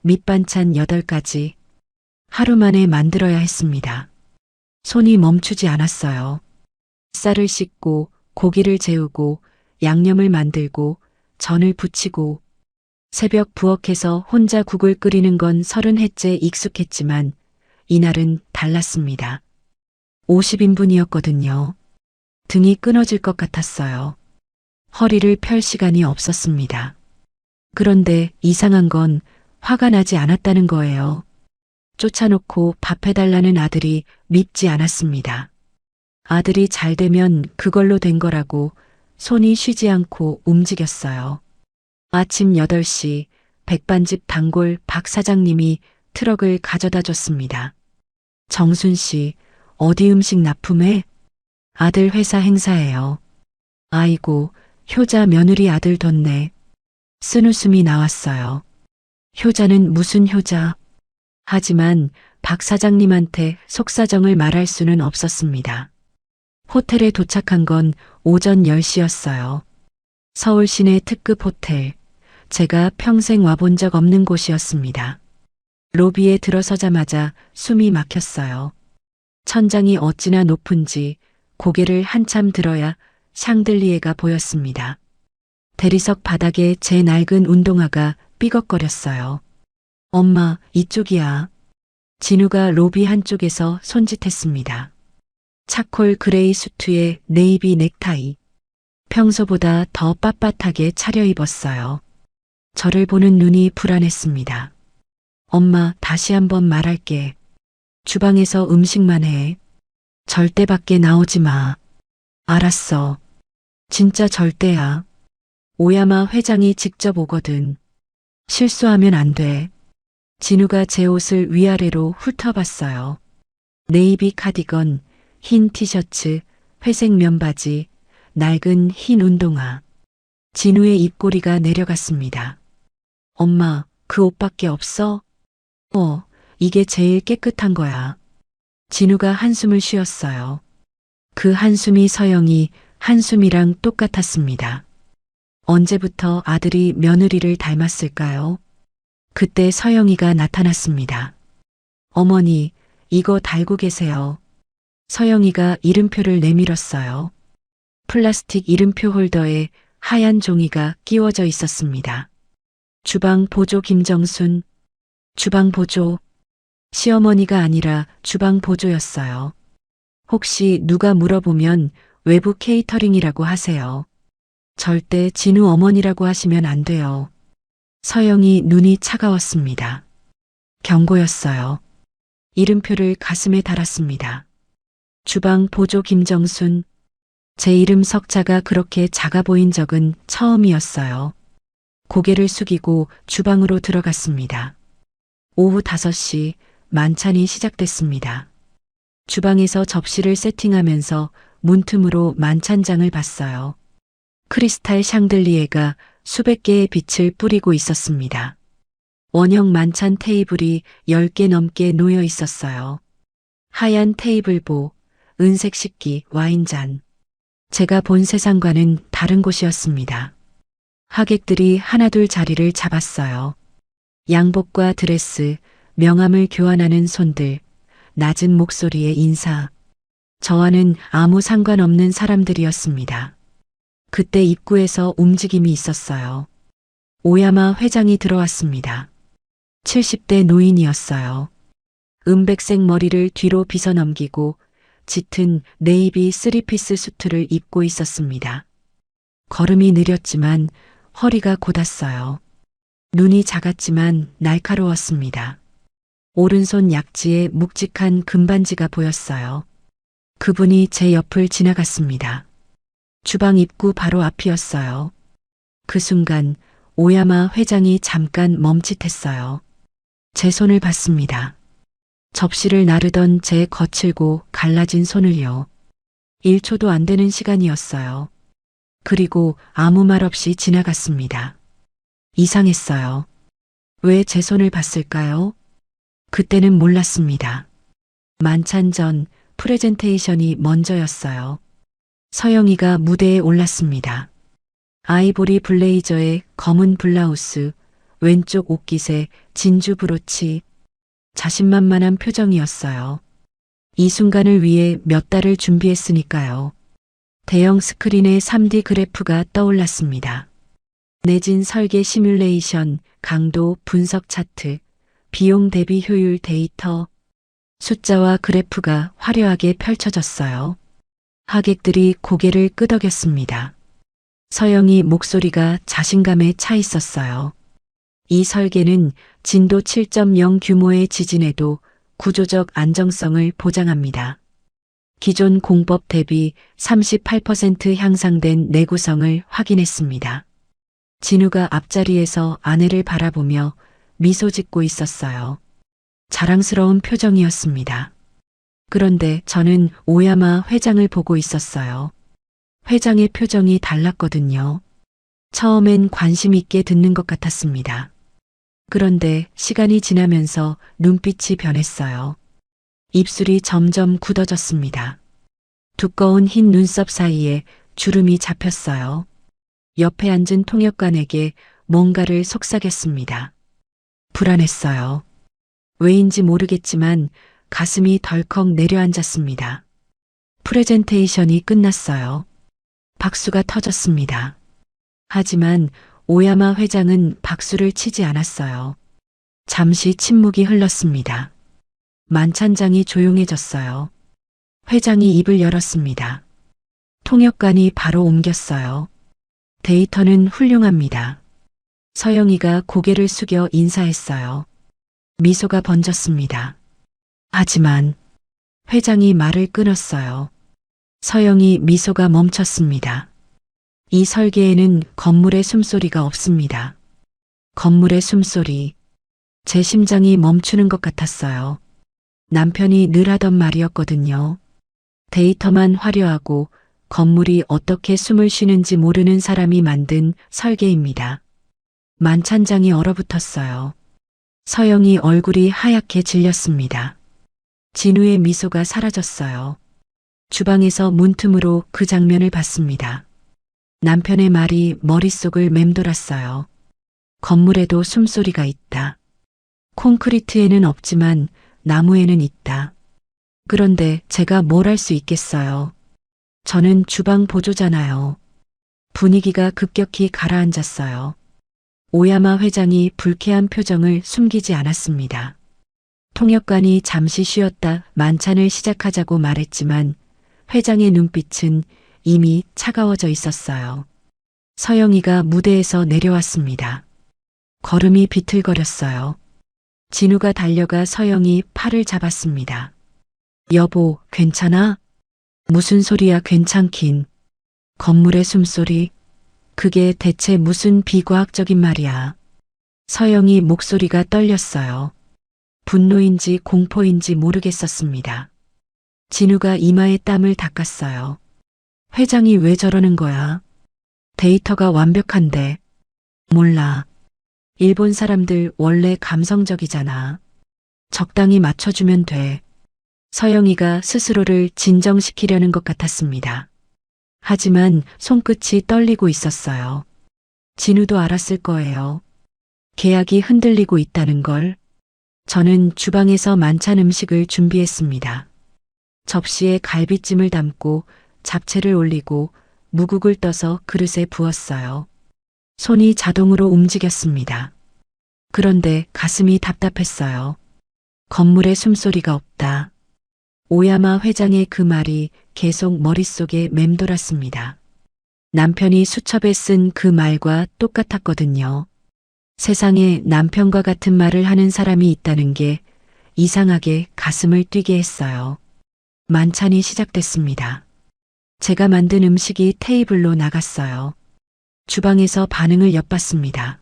밑반찬 8가지. 하루 만에 만들어야 했습니다. 손이 멈추지 않았어요. 쌀을 씻고 고기를 재우고 양념을 만들고 전을 부치고 새벽 부엌에서 혼자 국을 끓이는 건 30해째 익숙했지만 이날은 달랐습니다. 50인분이었거든요. 등이 끊어질 것 같았어요. 허리를 펼 시간이 없었습니다. 그런데 이상한 건 화가 나지 않았다는 거예요. 쫓아놓고 밥 해달라는 아들이 밉지 않았습니다. 아들이 잘 되면 그걸로 된 거라고 손이 쉬지 않고 움직였어요. 아침 8시 백반집 단골 박 사장님이 트럭을 가져다 줬습니다. 정순 씨, 어디 음식 납품해? 아들 회사 행사예요. 아이고, 효자 며느리 아들 뒀네. 쓴웃음이 나왔어요. 효자는 무슨 효자? 하지만 박 사장님한테 속사정을 말할 수는 없었습니다. 호텔에 도착한 건 오전 10시였어요. 서울 시내 특급 호텔. 제가 평생 와본 적 없는 곳이었습니다. 로비에 들어서자마자 숨이 막혔어요. 천장이 어찌나 높은지 고개를 한참 들어야 샹들리에가 보였습니다. 대리석 바닥에 제 낡은 운동화가 삐걱거렸어요. 엄마, 이쪽이야. 진우가 로비 한쪽에서 손짓했습니다. 차콜 그레이 수트에 네이비 넥타이. 평소보다 더 빳빳하게 차려입었어요. 저를 보는 눈이 불안했습니다. 엄마, 다시 한번 말할게. 주방에서 음식만 해. 절대 밖에 나오지 마. 알았어. 진짜 절대야. 오야마 회장이 직접 오거든. 실수하면 안 돼. 진우가 제 옷을 위아래로 훑어봤어요. 네이비 카디건, 흰 티셔츠, 회색 면바지, 낡은 흰 운동화. 진우의 입꼬리가 내려갔습니다. 엄마, 그 옷밖에 없어? 이게 제일 깨끗한 거야. 진우가 한숨을 쉬었어요. 그 한숨이 서영이 한숨이랑 똑같았습니다. 언제부터 아들이 며느리를 닮았을까요? 그때 서영이가 나타났습니다. 어머니, 이거 달고 계세요. 서영이가 이름표를 내밀었어요. 플라스틱 이름표 홀더에 하얀 종이가 끼워져 있었습니다. 주방 보조 김정순, 주방 보조. 시어머니가 아니라 주방 보조였어요. 혹시 누가 물어보면 외부 케이터링이라고 하세요. 절대 진우 어머니라고 하시면 안 돼요. 서영이 눈이 차가웠습니다. 경고였어요. 이름표를 가슴에 달았습니다. 주방 보조 김정순. 제 이름 석자가 그렇게 작아 보인 적은 처음이었어요. 고개를 숙이고 주방으로 들어갔습니다. 오후 5시 만찬이 시작됐습니다. 주방에서 접시를 세팅하면서 문틈으로 만찬장을 봤어요. 크리스탈 샹들리에가 수백 개의 빛을 뿌리고 있었습니다. 원형 만찬 테이블이 10개 넘게 놓여 있었어요. 하얀 테이블보, 은색 식기, 와인잔. 제가 본 세상과는 다른 곳이었습니다. 하객들이 하나둘 자리를 잡았어요. 양복과 드레스, 명함을 교환하는 손들, 낮은 목소리의 인사. 저와는 아무 상관없는 사람들이었습니다. 그때 입구에서 움직임이 있었어요. 오야마 회장이 들어왔습니다. 70대 노인이었어요. 은백색 머리를 뒤로 빗어넘기고 짙은 네이비 3피스 수트를 입고 있었습니다. 걸음이 느렸지만 허리가 곧았어요. 눈이 작았지만 날카로웠습니다. 오른손 약지에 묵직한 금반지가 보였어요. 그분이 제 옆을 지나갔습니다. 주방 입구 바로 앞이었어요. 그 순간 오야마 회장이 잠깐 멈칫했어요. 제 손을 봤습니다. 접시를 나르던 제 거칠고 갈라진 손을요. 1초도 안 되는 시간이었어요. 그리고 아무 말 없이 지나갔습니다. 이상했어요. 왜 제 손을 봤을까요? 그때는 몰랐습니다. 만찬 전 프레젠테이션이 먼저였어요. 서영이가 무대에 올랐습니다. 아이보리 블레이저에 검은 블라우스, 왼쪽 옷깃에 진주 브로치, 자신만만한 표정이었어요. 이 순간을 위해 몇 달을 준비했으니까요. 대형 스크린에 3D 그래프가 떠올랐습니다. 내진 설계 시뮬레이션, 강도 분석 차트, 비용 대비 효율 데이터, 숫자와 그래프가 화려하게 펼쳐졌어요. 하객들이 고개를 끄덕였습니다. 서영이 목소리가 자신감에 차 있었어요. 이 설계는 진도 7.0 규모의 지진에도 구조적 안정성을 보장합니다. 기존 공법 대비 38% 향상된 내구성을 확인했습니다. 진우가 앞자리에서 아내를 바라보며 미소 짓고 있었어요. 자랑스러운 표정이었습니다. 그런데 저는 오야마 회장을 보고 있었어요. 회장의 표정이 달랐거든요. 처음엔 관심 있게 듣는 것 같았습니다. 그런데 시간이 지나면서 눈빛이 변했어요. 입술이 점점 굳어졌습니다. 두꺼운 흰 눈썹 사이에 주름이 잡혔어요. 옆에 앉은 통역관에게 뭔가를 속삭였습니다. 불안했어요. 왜인지 모르겠지만 가슴이 덜컥 내려앉았습니다. 프레젠테이션이 끝났어요. 박수가 터졌습니다. 하지만 오야마 회장은 박수를 치지 않았어요. 잠시 침묵이 흘렀습니다. 만찬장이 조용해졌어요. 회장이 입을 열었습니다. 통역관이 바로 옮겼어요. 데이터는 훌륭합니다. 서영이가 고개를 숙여 인사했어요. 미소가 번졌습니다. 하지만 회장이 말을 끊었어요. 서영이 미소가 멈췄습니다. 이 설계에는 건물의 숨소리가 없습니다. 건물의 숨소리. 제 심장이 멈추는 것 같았어요. 남편이 늘 하던 말이었거든요. 데이터만 화려하고 건물이 어떻게 숨을 쉬는지 모르는 사람이 만든 설계입니다. 만찬장이 얼어붙었어요. 서영이 얼굴이 하얗게 질렸습니다. 진우의 미소가 사라졌어요. 주방에서 문틈으로 그 장면을 봤습니다. 남편의 말이 머릿속을 맴돌았어요. 건물에도 숨소리가 있다. 콘크리트에는 없지만 나무에는 있다. 그런데 제가 뭘 할 수 있겠어요. 저는 주방 보조잖아요. 분위기가 급격히 가라앉았어요. 오야마 회장이 불쾌한 표정을 숨기지 않았습니다. 통역관이 잠시 쉬었다 만찬을 시작하자고 말했지만 회장의 눈빛은 이미 차가워져 있었어요. 서영이가 무대에서 내려왔습니다. 걸음이 비틀거렸어요. 진우가 달려가 서영이 팔을 잡았습니다. 여보, 괜찮아? 무슨 소리야 괜찮긴. 건물의 숨소리. 그게 대체 무슨 비과학적인 말이야. 서영이 목소리가 떨렸어요. 분노인지 공포인지 모르겠었습니다. 진우가 이마에 땀을 닦았어요. 회장이 왜 저러는 거야? 데이터가 완벽한데. 몰라. 일본 사람들 원래 감성적이잖아. 적당히 맞춰주면 돼. 서영이가 스스로를 진정시키려는 것 같았습니다. 하지만 손끝이 떨리고 있었어요. 진우도 알았을 거예요. 계약이 흔들리고 있다는 걸. 저는 주방에서 만찬 음식을 준비했습니다. 접시에 갈비찜을 담고 잡채를 올리고 무국을 떠서 그릇에 부었어요. 손이 자동으로 움직였습니다. 그런데 가슴이 답답했어요. 건물에 숨소리가 없다. 오야마 회장의 그 말이 계속 머릿속에 맴돌았습니다. 남편이 수첩에 쓴 그 말과 똑같았거든요. 세상에 남편과 같은 말을 하는 사람이 있다는 게 이상하게 가슴을 뛰게 했어요. 만찬이 시작됐습니다. 제가 만든 음식이 테이블로 나갔어요. 주방에서 반응을 엿봤습니다.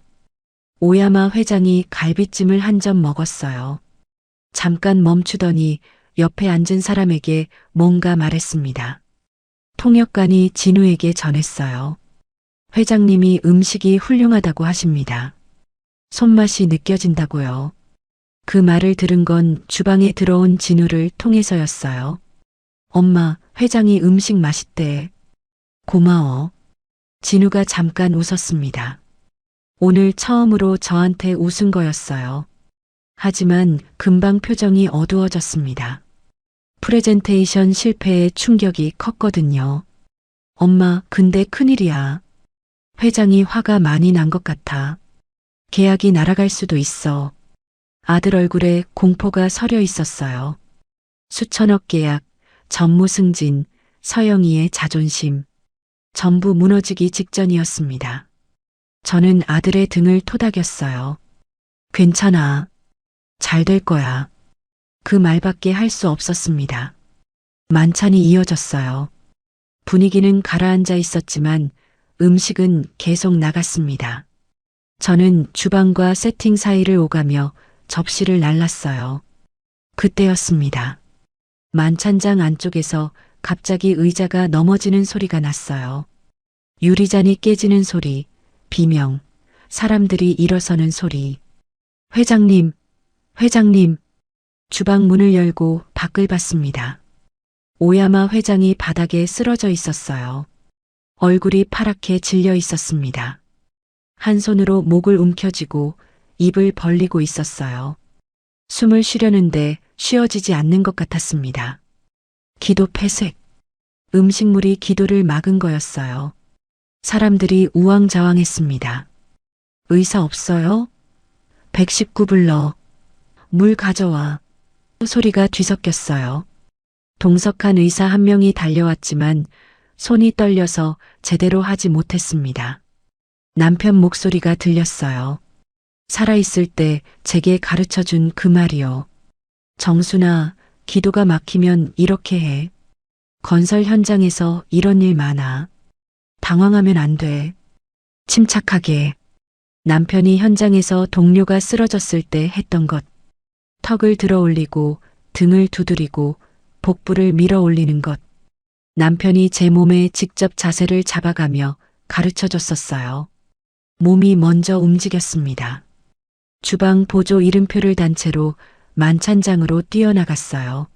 오야마 회장이 갈비찜을 한 점 먹었어요. 잠깐 멈추더니 옆에 앉은 사람에게 뭔가 말했습니다. 통역관이 진우에게 전했어요. 회장님이 음식이 훌륭하다고 하십니다. 손맛이 느껴진다고요. 그 말을 들은 건 주방에 들어온 진우를 통해서였어요. 엄마, 회장이 음식 맛있대. 고마워. 진우가 잠깐 웃었습니다. 오늘 처음으로 저한테 웃은 거였어요. 하지만 금방 표정이 어두워졌습니다. 프레젠테이션 실패의 충격이 컸거든요. 엄마, 근데 큰일이야. 회장이 화가 많이 난 것 같아. 계약이 날아갈 수도 있어. 아들 얼굴에 공포가 서려 있었어요. 수천억 계약, 전무 승진, 서영이의 자존심. 전부 무너지기 직전이었습니다. 저는 아들의 등을 토닥였어요. 괜찮아. 잘 될 거야. 그 말밖에 할 수 없었습니다. 만찬이 이어졌어요. 분위기는 가라앉아 있었지만 음식은 계속 나갔습니다. 저는 주방과 세팅 사이를 오가며 접시를 날랐어요. 그때였습니다. 만찬장 안쪽에서 갑자기 의자가 넘어지는 소리가 났어요. 유리잔이 깨지는 소리, 비명, 사람들이 일어서는 소리. 회장님, 회장님. 주방 문을 열고 밖을 봤습니다. 오야마 회장이 바닥에 쓰러져 있었어요. 얼굴이 파랗게 질려 있었습니다. 한 손으로 목을 움켜쥐고 입을 벌리고 있었어요. 숨을 쉬려는데 쉬어지지 않는 것 같았습니다. 기도 폐색. 음식물이 기도를 막은 거였어요. 사람들이 우왕좌왕했습니다. 의사 없어요? 119 불러. 물 가져와. 소리가 뒤섞였어요. 동석한 의사 한 명이 달려왔지만 손이 떨려서 제대로 하지 못했습니다. 남편 목소리가 들렸어요. 살아있을 때 제게 가르쳐준 그 말이요. 정순아, 기도가 막히면 이렇게 해. 건설 현장에서 이런 일 많아. 당황하면 안 돼. 침착하게. 남편이 현장에서 동료가 쓰러졌을 때 했던 것. 턱을 들어 올리고 등을 두드리고 복부를 밀어 올리는 것. 남편이 제 몸에 직접 자세를 잡아가며 가르쳐 줬었어요. 몸이 먼저 움직였습니다. 주방 보조 이름표를 단 채로 만찬장으로 뛰어나갔어요.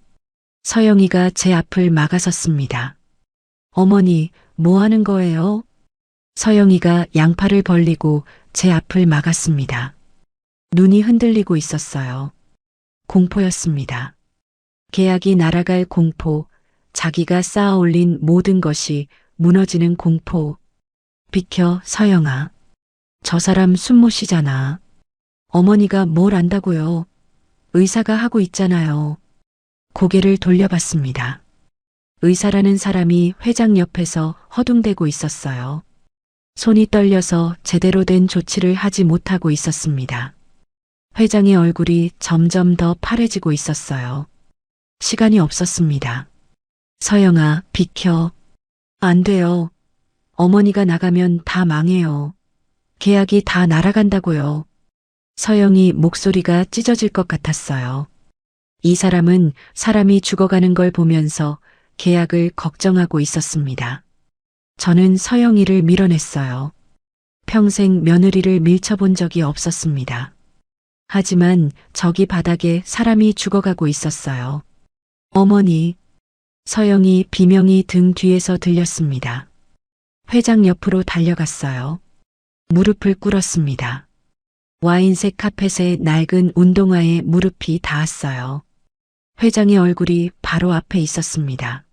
서영이가 제 앞을 막아섰습니다. 어머니, 뭐 하는 거예요? 서영이가 양팔을 벌리고 제 앞을 막았습니다. 눈이 흔들리고 있었어요. 공포였습니다. 계약이 날아갈 공포, 자기가 쌓아 올린 모든 것이 무너지는 공포. 비켜, 서영아. 저 사람 숨 못 쉬잖아. 어머니가 뭘 안다고요? 의사가 하고 있잖아요. 고개를 돌려봤습니다. 의사라는 사람이 회장 옆에서 허둥대고 있었어요. 손이 떨려서 제대로 된 조치를 하지 못하고 있었습니다. 회장의 얼굴이 점점 더 파래지고 있었어요. 시간이 없었습니다. 서영아, 비켜. 안 돼요. 어머니가 나가면 다 망해요. 계약이 다 날아간다고요. 서영이 목소리가 찢어질 것 같았어요. 이 사람은 사람이 죽어가는 걸 보면서 계약을 걱정하고 있었습니다. 저는 서영이를 밀어냈어요. 평생 며느리를 밀쳐본 적이 없었습니다. 하지만 저기 바닥에 사람이 죽어가고 있었어요. 어머니. 서영이 비명이 등 뒤에서 들렸습니다. 회장 옆으로 달려갔어요. 무릎을 꿇었습니다. 와인색 카펫에 낡은 운동화에 무릎이 닿았어요. 회장의 얼굴이 바로 앞에 있었습니다.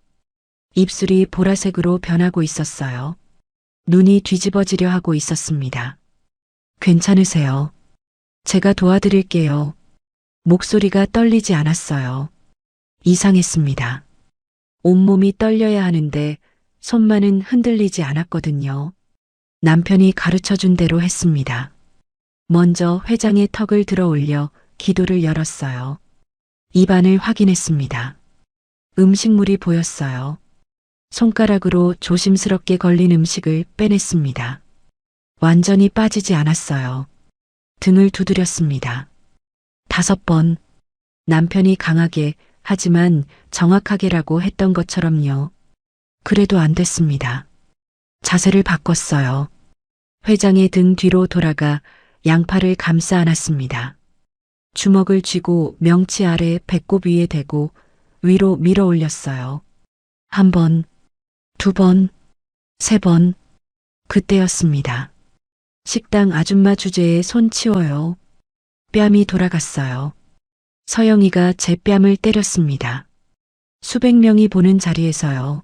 입술이 보라색으로 변하고 있었어요. 눈이 뒤집어지려 하고 있었습니다. 괜찮으세요? 제가 도와드릴게요. 목소리가 떨리지 않았어요. 이상했습니다. 온몸이 떨려야 하는데 손만은 흔들리지 않았거든요. 남편이 가르쳐준 대로 했습니다. 먼저 회장의 턱을 들어 올려 기도를 열었어요. 입안을 확인했습니다. 음식물이 보였어요. 손가락으로 조심스럽게 걸린 음식을 빼냈습니다. 완전히 빠지지 않았어요. 등을 두드렸습니다. 5번. 남편이 강하게 하지만 정확하게라고 했던 것처럼요. 그래도 안 됐습니다. 자세를 바꿨어요. 회장의 등 뒤로 돌아가 양팔을 감싸 안았습니다. 주먹을 쥐고 명치 아래 배꼽 위에 대고 위로 밀어 올렸어요. 1번, 2번, 3번. 그때였습니다. 식당 아줌마 주제에 손 치워요. 뺨이 돌아갔어요. 서영이가 제 뺨을 때렸습니다. 수백 명이 보는 자리에서요.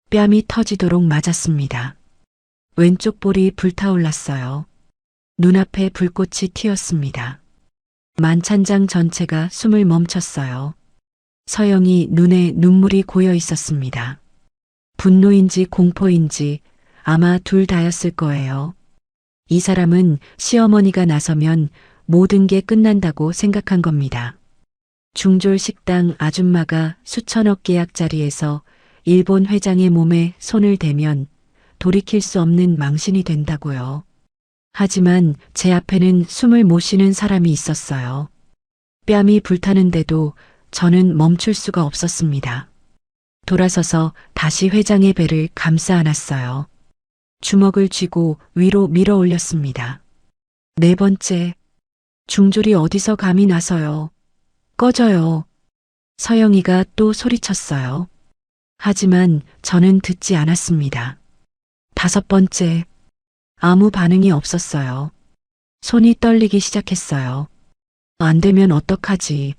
뺨이 터지도록 맞았습니다. 왼쪽 볼이 불타올랐어요. 눈앞에 불꽃이 튀었습니다. 만찬장 전체가 숨을 멈췄어요. 서영이 눈에 눈물이 고여 있었습니다. 분노인지 공포인지 아마 둘 다였을 거예요. 이 사람은 시어머니가 나서면 모든 게 끝난다고 생각한 겁니다. 중졸 식당 아줌마가 수천억 계약 자리에서 일본 회장의 몸에 손을 대면 돌이킬 수 없는 망신이 된다고요. 하지만 제 앞에는 숨을 못 쉬는 사람이 있었어요. 뺨이 불타는데도 저는 멈출 수가 없었습니다. 돌아서서 다시 회장의 배를 감싸 안았어요. 주먹을 쥐고 위로 밀어 올렸습니다. 4번째. 중졸이 어디서 감히 나서요. 꺼져요. 서영이가 또 소리쳤어요. 하지만 저는 듣지 않았습니다. 5번째. 아무 반응이 없었어요. 손이 떨리기 시작했어요. 안 되면 어떡하지?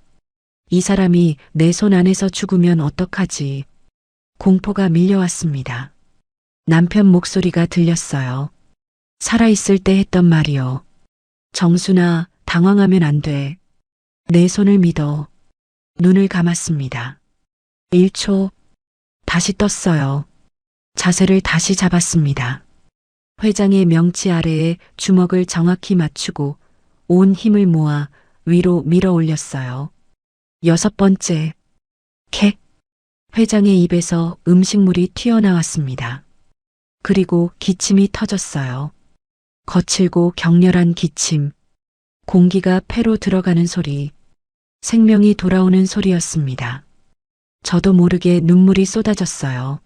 이 사람이 내 손 안에서 죽으면 어떡하지? 공포가 밀려왔습니다. 남편 목소리가 들렸어요. 살아있을 때 했던 말이요. 정순아, 당황하면 안 돼. 내 손을 믿어. 눈을 감았습니다. 1초. 다시 떴어요. 자세를 다시 잡았습니다. 회장의 명치 아래에 주먹을 정확히 맞추고 온 힘을 모아 위로 밀어 올렸어요. 6번째. 캑! 회장의 입에서 음식물이 튀어나왔습니다. 그리고 기침이 터졌어요. 거칠고 격렬한 기침, 공기가 폐로 들어가는 소리, 생명이 돌아오는 소리였습니다. 저도 모르게 눈물이 쏟아졌어요.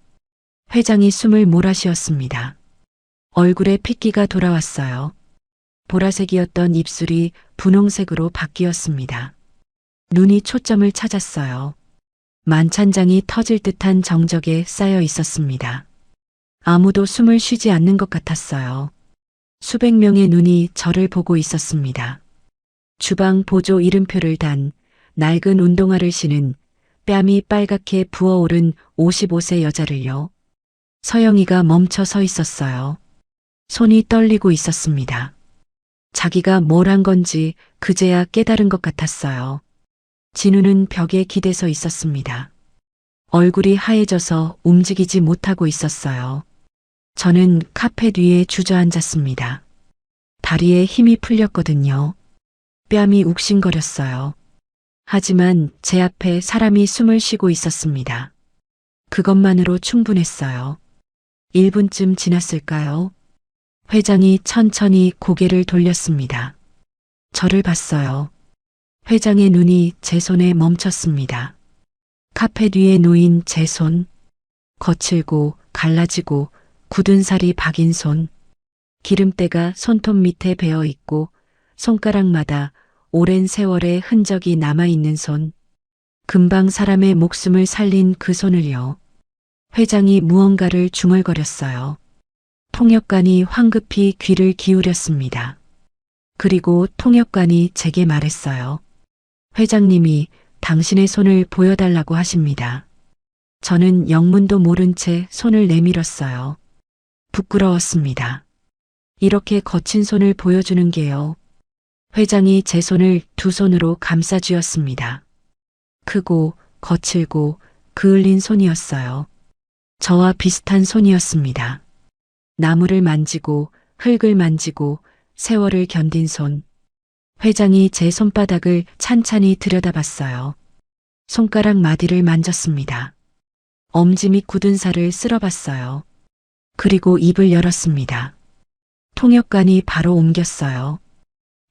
회장이 숨을 몰아쉬었습니다. 얼굴에 핏기가 돌아왔어요. 보라색이었던 입술이 분홍색으로 바뀌었습니다. 눈이 초점을 찾았어요. 만찬장이 터질 듯한 정적에 쌓여 있었습니다. 아무도 숨을 쉬지 않는 것 같았어요. 수백 명의 눈이 저를 보고 있었습니다. 주방 보조 이름표를 단 낡은 운동화를 신은 뺨이 빨갛게 부어오른 55세 여자를요. 서영이가 멈춰 서 있었어요. 손이 떨리고 있었습니다. 자기가 뭘 한 건지 그제야 깨달은 것 같았어요. 진우는 벽에 기대서 있었습니다. 얼굴이 하얘져서 움직이지 못하고 있었어요. 저는 카펫 위에 주저앉았습니다. 다리에 힘이 풀렸거든요. 뺨이 욱신거렸어요. 하지만 제 앞에 사람이 숨을 쉬고 있었습니다. 그것만으로 충분했어요. 1분쯤 지났을까요? 회장이 천천히 고개를 돌렸습니다. 저를 봤어요. 회장의 눈이 제 손에 멈췄습니다. 카펫 위에 놓인 제 손, 거칠고 갈라지고 굳은 살이 박인 손, 기름때가 손톱 밑에 배어 있고 손가락마다 오랜 세월의 흔적이 남아있는 손, 금방 사람의 목숨을 살린 그 손을요. 회장이 무언가를 중얼거렸어요. 통역관이 황급히 귀를 기울였습니다. 그리고 통역관이 제게 말했어요. 회장님이 당신의 손을 보여달라고 하십니다. 저는 영문도 모른 채 손을 내밀었어요. 부끄러웠습니다. 이렇게 거친 손을 보여주는 게요. 회장이 제 손을 두 손으로 감싸 쥐었습니다. 크고 거칠고 그을린 손이었어요. 저와 비슷한 손이었습니다. 나무를 만지고 흙을 만지고 세월을 견딘 손. 회장이 제 손바닥을 찬찬히 들여다봤어요. 손가락 마디를 만졌습니다. 엄지 및 굳은 살을 쓸어봤어요. 그리고 입을 열었습니다. 통역관이 바로 옮겼어요.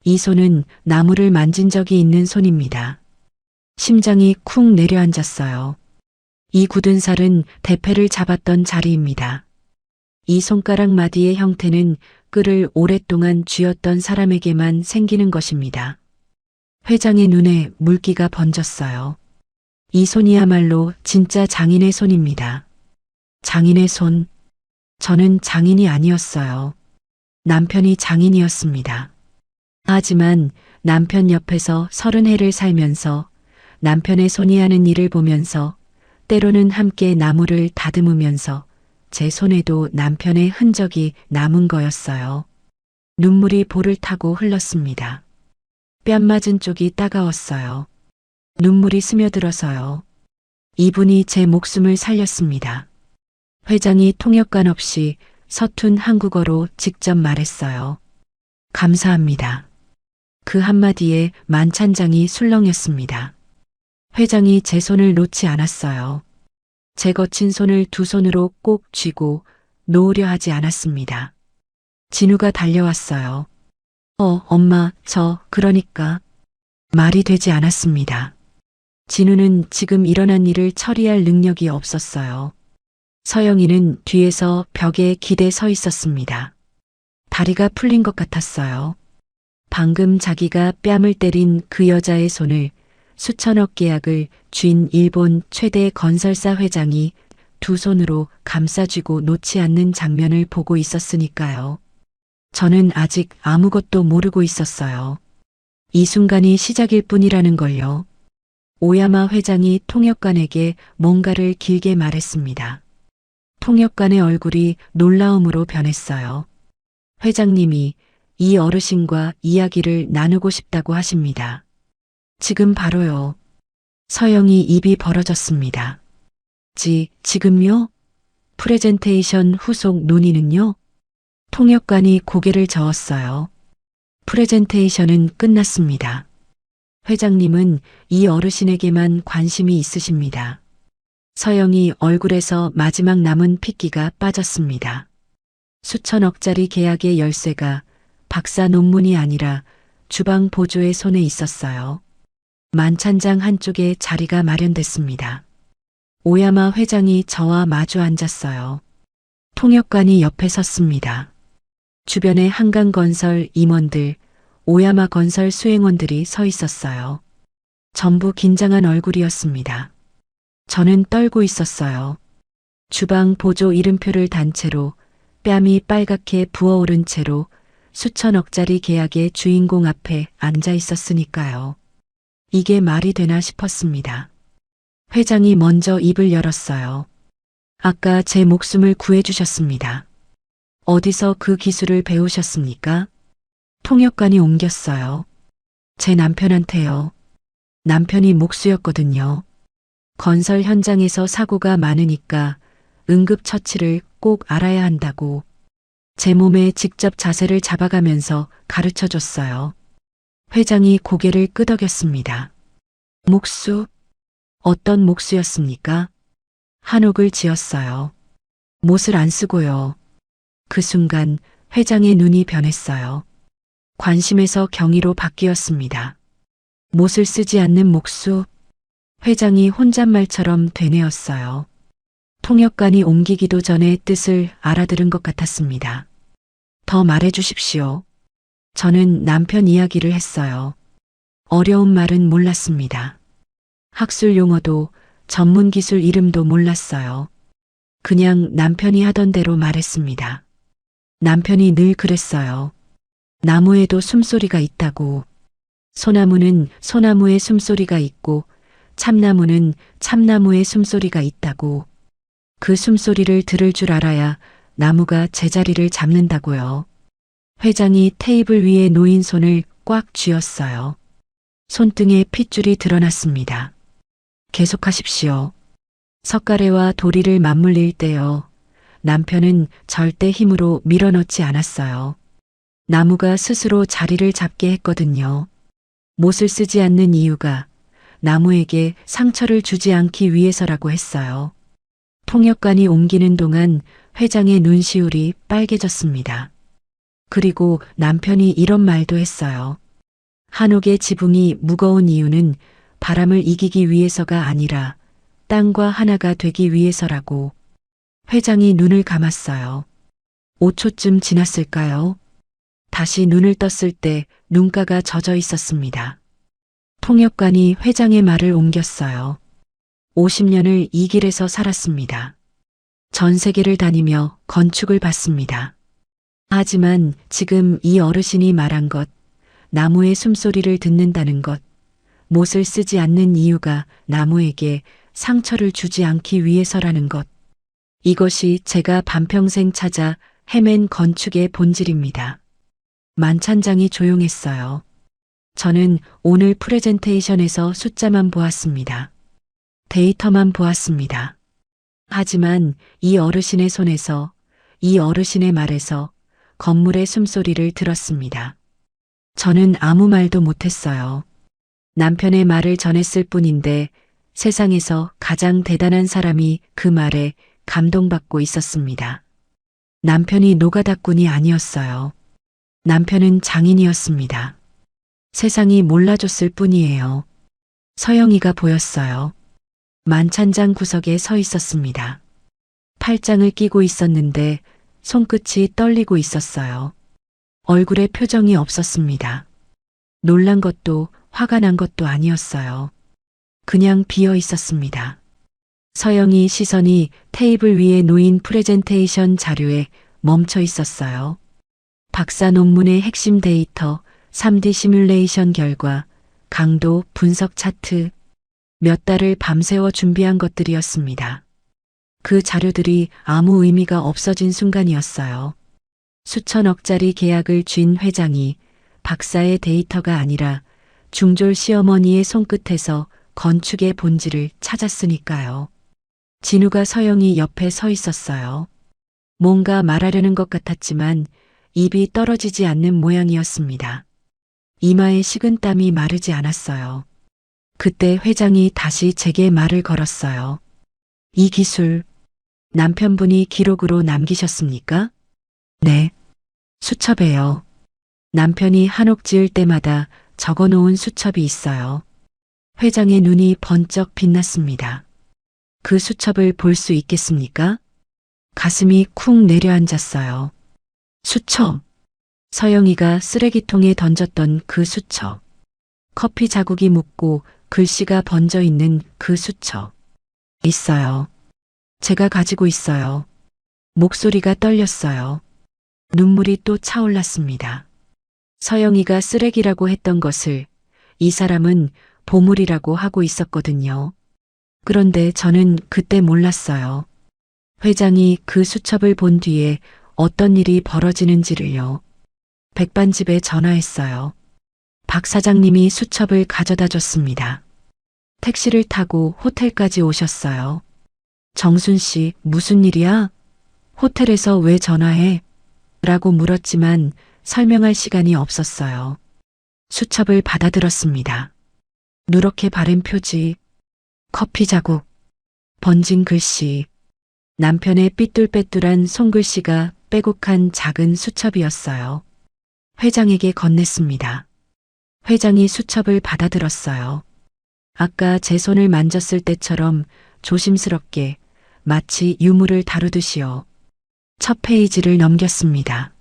이 손은 나무를 만진 적이 있는 손입니다. 심장이 쿵 내려앉았어요. 이 굳은 살은 대패를 잡았던 자리입니다. 이 손가락 마디의 형태는 끈을 오랫동안 쥐었던 사람에게만 생기는 것입니다. 회장의 눈에 물기가 번졌어요. 이 손이야말로 진짜 장인의 손입니다. 장인의 손. 저는 장인이 아니었어요. 남편이 장인이었습니다. 하지만 남편 옆에서 30해를 살면서 남편의 손이 하는 일을 보면서 때로는 함께 나무를 다듬으면서 제 손에도 남편의 흔적이 남은 거였어요. 눈물이 볼을 타고 흘렀습니다. 뺨 맞은 쪽이 따가웠어요. 눈물이 스며들어서요. 이분이 제 목숨을 살렸습니다. 회장이 통역관 없이 서툰 한국어로 직접 말했어요. 감사합니다. 그 한마디에 만찬장이 술렁였습니다. 회장이 제 손을 놓지 않았어요. 제 거친 손을 두 손으로 꼭 쥐고 놓으려 하지 않았습니다. 진우가 달려왔어요. 엄마, 그러니까. 말이 되지 않았습니다. 진우는 지금 일어난 일을 처리할 능력이 없었어요. 서영이는 뒤에서 벽에 기대 서 있었습니다. 다리가 풀린 것 같았어요. 방금 자기가 뺨을 때린 그 여자의 손을 수천억 계약을 쥔 일본 최대 건설사 회장이 두 손으로 감싸쥐고 놓지 않는 장면을 보고 있었으니까요. 저는 아직 아무것도 모르고 있었어요. 이 순간이 시작일 뿐이라는 걸요. 오야마 회장이 통역관에게 뭔가를 길게 말했습니다. 통역관의 얼굴이 놀라움으로 변했어요. 회장님이 이 어르신과 이야기를 나누고 싶다고 하십니다. 지금 바로요. 서영이 입이 벌어졌습니다. 지금요? 프레젠테이션 후속 논의는요? 통역관이 고개를 저었어요. 프레젠테이션은 끝났습니다. 회장님은 이 어르신에게만 관심이 있으십니다. 서영이 얼굴에서 마지막 남은 핏기가 빠졌습니다. 수천억짜리 계약의 열쇠가 박사 논문이 아니라 주방 보조의 손에 있었어요. 만찬장 한쪽에 자리가 마련됐습니다. 오야마 회장이 저와 마주 앉았어요. 통역관이 옆에 섰습니다. 주변에 한강건설 임원들, 오야마 건설 수행원들이 서 있었어요. 전부 긴장한 얼굴이었습니다. 저는 떨고 있었어요. 주방 보조 이름표를 단 채로 뺨이 빨갛게 부어오른 채로 수천억짜리 계약의 주인공 앞에 앉아 있었으니까요. 이게 말이 되나 싶었습니다. 회장이 먼저 입을 열었어요. 아까 제 목숨을 구해주셨습니다. 어디서 그 기술을 배우셨습니까? 통역관이 옮겼어요. 제 남편한테요. 남편이 목수였거든요. 건설 현장에서 사고가 많으니까 응급처치를 꼭 알아야 한다고 제 몸에 직접 자세를 잡아가면서 가르쳐 줬어요. 회장이 고개를 끄덕였습니다. 목수? 어떤 목수였습니까? 한옥을 지었어요. 못을 안 쓰고요. 그 순간 회장의 눈이 변했어요. 관심에서 경의로 바뀌었습니다. 못을 쓰지 않는 목수? 회장이 혼잣말처럼 되뇌었어요. 통역관이 옮기기도 전에 뜻을 알아들은 것 같았습니다. 더 말해 주십시오. 저는 남편 이야기를 했어요. 어려운 말은 몰랐습니다. 학술 용어도 전문 기술 이름도 몰랐어요. 그냥 남편이 하던 대로 말했습니다. 남편이 늘 그랬어요. 나무에도 숨소리가 있다고. 소나무는 소나무의 숨소리가 있고 참나무는 참나무의 숨소리가 있다고. 그 숨소리를 들을 줄 알아야 나무가 제자리를 잡는다고요. 회장이 테이블 위에 놓인 손을 꽉 쥐었어요. 손등에 핏줄이 드러났습니다. 계속하십시오. 석가래와 도리를 맞물릴 때요. 남편은 절대 힘으로 밀어넣지 않았어요. 나무가 스스로 자리를 잡게 했거든요. 못을 쓰지 않는 이유가 나무에게 상처를 주지 않기 위해서라고 했어요. 통역관이 옮기는 동안 회장의 눈시울이 빨개졌습니다. 그리고 남편이 이런 말도 했어요. 한옥의 지붕이 무거운 이유는 바람을 이기기 위해서가 아니라 땅과 하나가 되기 위해서라고. 회장이 눈을 감았어요. 5초쯤 지났을까요? 다시 눈을 떴을 때 눈가가 젖어 있었습니다. 통역관이 회장의 말을 옮겼어요. 50년을 이 길에서 살았습니다. 전 세계를 다니며 건축을 봤습니다. 하지만 지금 이 어르신이 말한 것, 나무의 숨소리를 듣는다는 것, 못을 쓰지 않는 이유가 나무에게 상처를 주지 않기 위해서라는 것, 이것이 제가 반평생 찾아 헤맨 건축의 본질입니다. 만찬장이 조용했어요. 저는 오늘 프레젠테이션에서 숫자만 보았습니다. 데이터만 보았습니다. 하지만 이 어르신의 손에서, 이 어르신의 말에서 건물의 숨소리를 들었습니다. 저는 아무 말도 못했어요. 남편의 말을 전했을 뿐인데 세상에서 가장 대단한 사람이 그 말에 감동받고 있었습니다. 남편이 노가다꾼이 아니었어요. 남편은 장인이었습니다. 세상이 몰라줬을 뿐이에요. 서영이가 보였어요. 만찬장 구석에 서 있었습니다. 팔짱을 끼고 있었는데 손끝이 떨리고 있었어요. 얼굴에 표정이 없었습니다. 놀란 것도 화가 난 것도 아니었어요. 그냥 비어 있었습니다. 서영이 시선이 테이블 위에 놓인 프레젠테이션 자료에 멈춰 있었어요. 박사 논문의 핵심 데이터, 3D 시뮬레이션 결과, 강도 분석 차트, 몇 달을 밤새워 준비한 것들이었습니다. 그 자료들이 아무 의미가 없어진 순간이었어요. 수천억짜리 계약을 쥔 회장이 박사의 데이터가 아니라 중졸 시어머니의 손끝에서 건축의 본질을 찾았으니까요. 진우가 서영이 옆에 서 있었어요. 뭔가 말하려는 것 같았지만 입이 떨어지지 않는 모양이었습니다. 이마에 식은땀이 마르지 않았어요. 그때 회장이 다시 제게 말을 걸었어요. 이 기술 남편분이 기록으로 남기셨습니까? 네. 수첩에요. 남편이 한옥 지을 때마다 적어 놓은 수첩이 있어요. 회장의 눈이 번쩍 빛났습니다. 그 수첩을 볼 수 있겠습니까? 가슴이 쿵 내려앉았어요. 수첩. 서영이가 쓰레기통에 던졌던 그 수첩. 커피 자국이 묻고 글씨가 번져 있는 그 수첩. 있어요. 제가 가지고 있어요. 목소리가 떨렸어요. 눈물이 또 차올랐습니다. 서영이가 쓰레기라고 했던 것을 이 사람은 보물이라고 하고 있었거든요. 그런데 저는 그때 몰랐어요. 회장이 그 수첩을 본 뒤에 어떤 일이 벌어지는지를요. 백반집에 전화했어요. 박 사장님이 수첩을 가져다 줬습니다. 택시를 타고 호텔까지 오셨어요. 정순 씨, 무슨 일이야? 호텔에서 왜 전화해? 라고 물었지만 설명할 시간이 없었어요. 수첩을 받아들었습니다. 누렇게 바른 표지, 커피 자국, 번진 글씨, 남편의 삐뚤빼뚤한 손글씨가 빼곡한 작은 수첩이었어요. 회장에게 건넸습니다. 회장이 수첩을 받아들었어요. 아까 제 손을 만졌을 때처럼 조심스럽게 마치 유물을 다루듯이요. 첫 페이지를 넘겼습니다.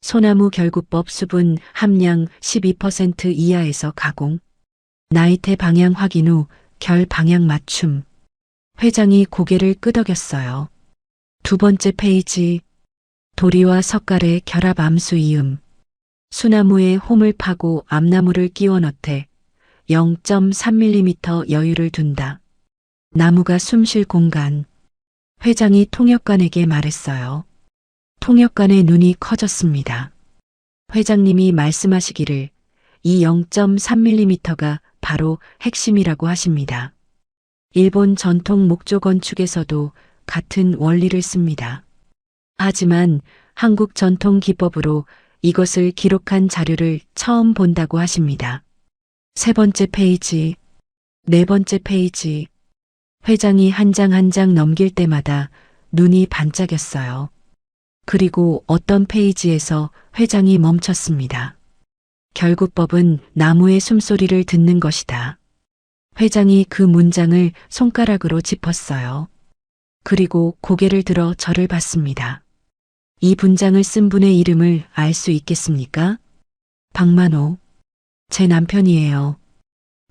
소나무 결구법 수분 함량 12% 이하에서 가공. 나이테 방향 확인 후 결 방향 맞춤. 회장이 고개를 끄덕였어요. 두 번째 페이지. 도리와 석갈의 결합 암수 이음. 수나무에 홈을 파고 암나무를 끼워 넣되 0.3mm 여유를 둔다. 나무가 숨쉴 공간. 회장이 통역관에게 말했어요. 통역관의 눈이 커졌습니다. 회장님이 말씀하시기를 이 0.3mm가 바로 핵심이라고 하십니다. 일본 전통 목조 건축에서도 같은 원리를 씁니다. 하지만 한국 전통 기법으로 이것을 기록한 자료를 처음 본다고 하십니다. 세 번째 페이지, 네 번째 페이지. 회장이 한 장 한 장 넘길 때마다 눈이 반짝였어요. 그리고 어떤 페이지에서 회장이 멈췄습니다. 결구법은 나무의 숨소리를 듣는 것이다. 회장이 그 문장을 손가락으로 짚었어요. 그리고 고개를 들어 저를 봤습니다. 이 분장을 쓴 분의 이름을 알 수 있겠습니까? 박만호. 제 남편이에요.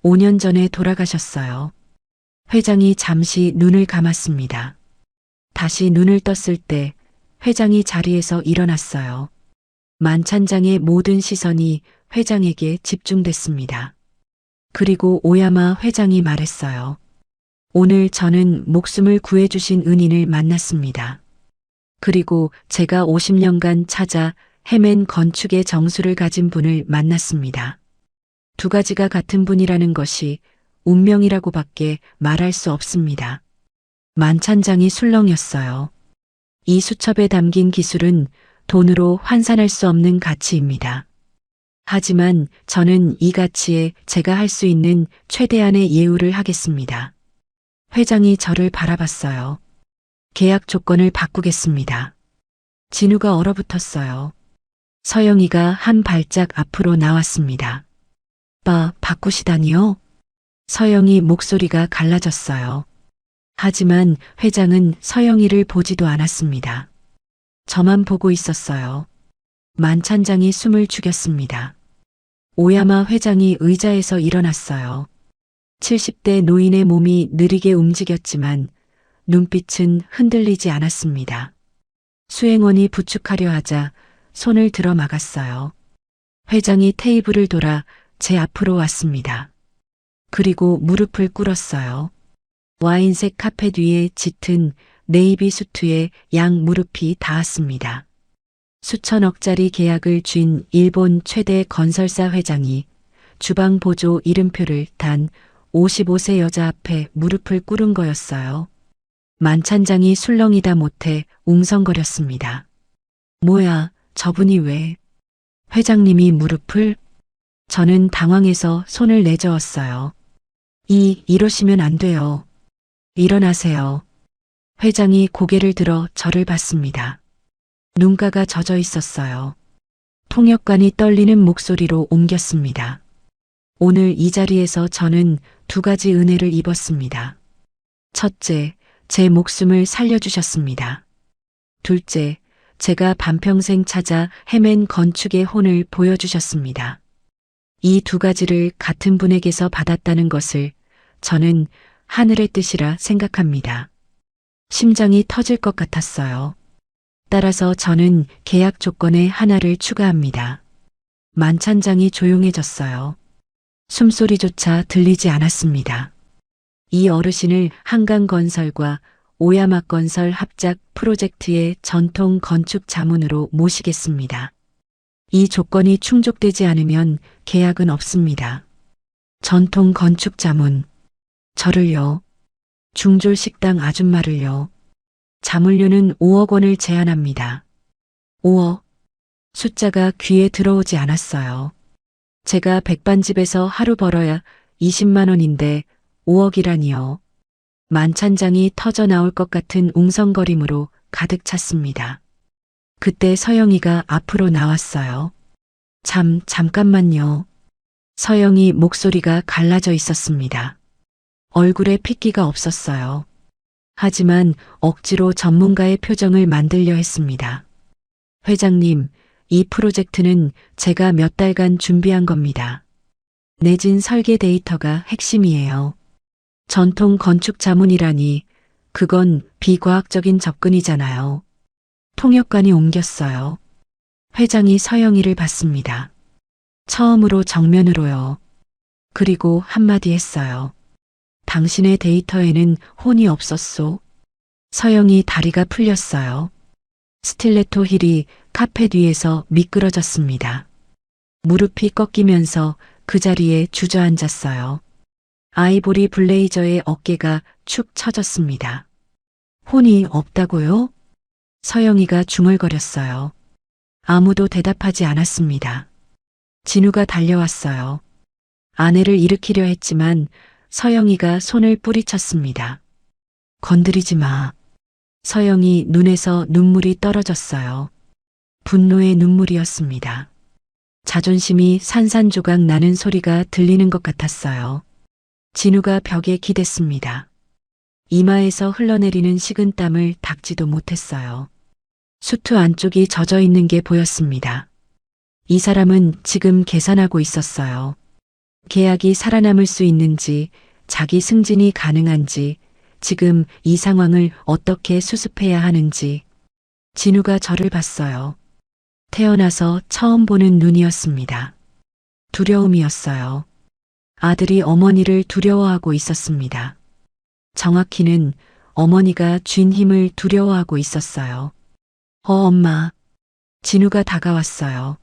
5년 전에 돌아가셨어요. 회장이 잠시 눈을 감았습니다. 다시 눈을 떴을 때 회장이 자리에서 일어났어요. 만찬장의 모든 시선이 회장에게 집중됐습니다. 그리고 오야마 회장이 말했어요. 오늘 저는 목숨을 구해주신 은인을 만났습니다. 그리고 제가 50년간 찾아 헤맨 건축의 정수를 가진 분을 만났습니다. 두 가지가 같은 분이라는 것이 운명이라고밖에 말할 수 없습니다. 만찬장이 술렁였어요. 이 수첩에 담긴 기술은 돈으로 환산할 수 없는 가치입니다. 하지만 저는 이 가치에 제가 할 수 있는 최대한의 예우를 하겠습니다. 회장이 저를 바라봤어요. 계약 조건을 바꾸겠습니다. 진우가 얼어붙었어요. 서영이가 한 발짝 앞으로 나왔습니다. 바꾸시다니요? 서영이 목소리가 갈라졌어요. 하지만 회장은 서영이를 보지도 않았습니다. 저만 보고 있었어요. 만찬장이 숨을 죽였습니다. 오야마 회장이 의자에서 일어났어요. 70대 노인의 몸이 느리게 움직였지만 눈빛은 흔들리지 않았습니다. 수행원이 부축하려 하자 손을 들어 막았어요. 회장이 테이블을 돌아 제 앞으로 왔습니다. 그리고 무릎을 꿇었어요. 와인색 카펫 위에 짙은 네이비 수트에 양 무릎이 닿았습니다. 수천억짜리 계약을 쥔 일본 최대 건설사 회장이 주방 보조 이름표를 단 55세 여자 앞에 무릎을 꿇은 거였어요. 만찬장이 술렁이다 못해 웅성거렸습니다. 뭐야, 저분이 왜? 회장님이 무릎을? 저는 당황해서 손을 내저었어요. 이러시면 안 돼요. 일어나세요. 회장이 고개를 들어 저를 봤습니다. 눈가가 젖어 있었어요. 통역관이 떨리는 목소리로 옮겼습니다. 오늘 이 자리에서 저는 두 가지 은혜를 입었습니다. 첫째, 제 목숨을 살려주셨습니다. 둘째, 제가 반평생 찾아 헤맨 건축의 혼을 보여주셨습니다. 이 두 가지를 같은 분에게서 받았다는 것을 저는 하늘의 뜻이라 생각합니다. 심장이 터질 것 같았어요. 따라서 저는 계약 조건에 하나를 추가합니다. 만찬장이 조용해졌어요. 숨소리조차 들리지 않았습니다. 이 어르신을 한강건설과 오야막건설 합작 프로젝트의 전통 건축 자문으로 모시겠습니다. 이 조건이 충족되지 않으면 계약은 없습니다. 전통 건축 자문. 저를요. 중졸 식당 아줌마를요. 자문료는 5억 원을 제안합니다. 5억. 숫자가 귀에 들어오지 않았어요. 제가 백반집에서 하루 벌어야 20만 원인데 5억이라니요. 만찬장이 터져 나올 것 같은 웅성거림으로 가득 찼습니다. 그때 서영이가 앞으로 나왔어요. 잠깐만요. 서영이 목소리가 갈라져 있었습니다. 얼굴에 핏기가 없었어요. 하지만 억지로 전문가의 표정을 만들려 했습니다. 회장님, 이 프로젝트는 제가 몇 달간 준비한 겁니다. 내진 설계 데이터가 핵심이에요. 전통 건축 자문이라니 그건 비과학적인 접근이잖아요. 통역관이 옮겼어요. 회장이 서영이를 봤습니다. 처음으로 정면으로요. 그리고 한마디 했어요. 당신의 데이터에는 혼이 없었소. 서영이 다리가 풀렸어요. 스틸레토 힐이 카펫 위에서 미끄러졌습니다. 무릎이 꺾이면서 그 자리에 주저앉았어요. 아이보리 블레이저의 어깨가 축 처졌습니다. 혼이 없다고요? 서영이가 중얼거렸어요. 아무도 대답하지 않았습니다. 진우가 달려왔어요. 아내를 일으키려 했지만 서영이가 손을 뿌리쳤습니다. 건드리지 마. 서영이 눈에서 눈물이 떨어졌어요. 분노의 눈물이었습니다. 자존심이 산산조각 나는 소리가 들리는 것 같았어요. 진우가 벽에 기댔습니다. 이마에서 흘러내리는 식은땀을 닦지도 못했어요. 수트 안쪽이 젖어 있는 게 보였습니다. 이 사람은 지금 계산하고 있었어요. 계약이 살아남을 수 있는지, 자기 승진이 가능한지, 지금 이 상황을 어떻게 수습해야 하는지. 진우가 저를 봤어요. 태어나서 처음 보는 눈이었습니다. 두려움이었어요. 아들이 어머니를 두려워하고 있었습니다. 정확히는 어머니가 쥔 힘을 두려워하고 있었어요. 엄마. 진우가 다가왔어요.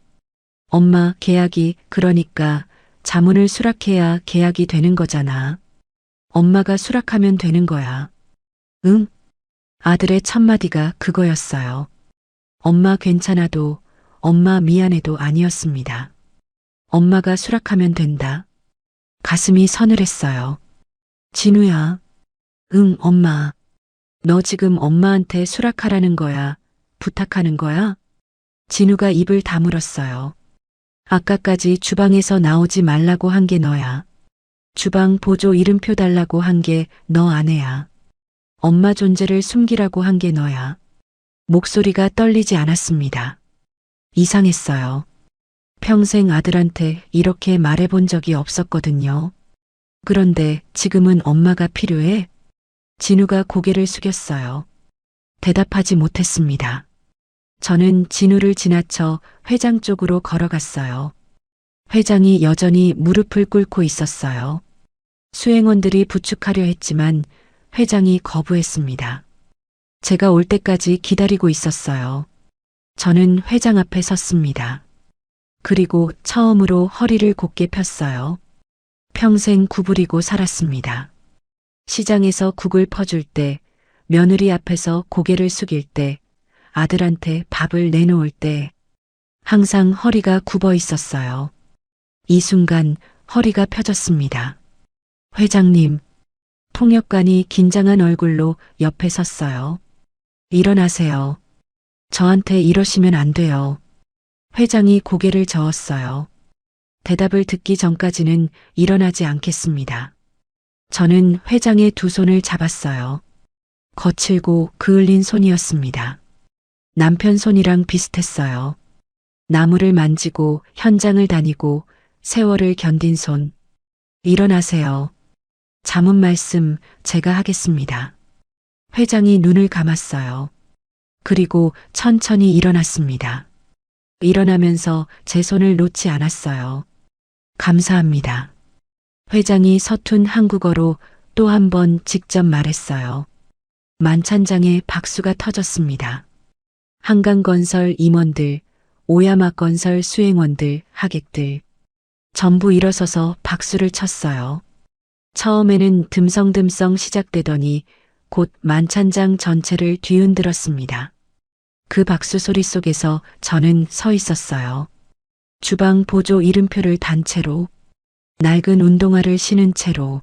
엄마, 계약이 그러니까 자문을 수락해야 계약이 되는 거잖아. 엄마가 수락하면 되는 거야. 응? 아들의 첫마디가 그거였어요. 엄마 괜찮아도 엄마 미안해도 아니었습니다. 엄마가 수락하면 된다. 가슴이 서늘했어요. 진우야. 응, 엄마. 너 지금 엄마한테 수락하라는 거야? 부탁하는 거야? 진우가 입을 다물었어요. 아까까지 주방에서 나오지 말라고 한 게 너야. 주방 보조 이름표 달라고 한 게 너 아내야. 엄마 존재를 숨기라고 한 게 너야. 목소리가 떨리지 않았습니다. 이상했어요. 평생 아들한테 이렇게 말해본 적이 없었거든요. 그런데 지금은 엄마가 필요해? 진우가 고개를 숙였어요. 대답하지 못했습니다. 저는 진우를 지나쳐 회장 쪽으로 걸어갔어요. 회장이 여전히 무릎을 꿇고 있었어요. 수행원들이 부축하려 했지만 회장이 거부했습니다. 제가 올 때까지 기다리고 있었어요. 저는 회장 앞에 섰습니다. 그리고 처음으로 허리를 곧게 폈어요. 평생 구부리고 살았습니다. 시장에서 국을 퍼줄 때, 며느리 앞에서 고개를 숙일 때, 아들한테 밥을 내놓을 때, 항상 허리가 굽어 있었어요. 이 순간 허리가 펴졌습니다. 회장님, 통역관이 긴장한 얼굴로 옆에 섰어요. 일어나세요. 저한테 이러시면 안 돼요. 회장이 고개를 저었어요. 대답을 듣기 전까지는 일어나지 않겠습니다. 저는 회장의 두 손을 잡았어요. 거칠고 그을린 손이었습니다. 남편 손이랑 비슷했어요. 나무를 만지고 현장을 다니고 세월을 견딘 손. 일어나세요. 자문 말씀 제가 하겠습니다. 회장이 눈을 감았어요. 그리고 천천히 일어났습니다. 일어나면서 제 손을 놓지 않았어요. 감사합니다. 회장이 서툰 한국어로 또 한 번 직접 말했어요. 만찬장에 박수가 터졌습니다. 한강건설 임원들, 오야마건설 수행원들, 하객들 전부 일어서서 박수를 쳤어요. 처음에는 듬성듬성 시작되더니 곧 만찬장 전체를 뒤흔들었습니다. 그 박수 소리 속에서 저는 서 있었어요. 주방 보조 이름표를 단 채로, 낡은 운동화를 신은 채로,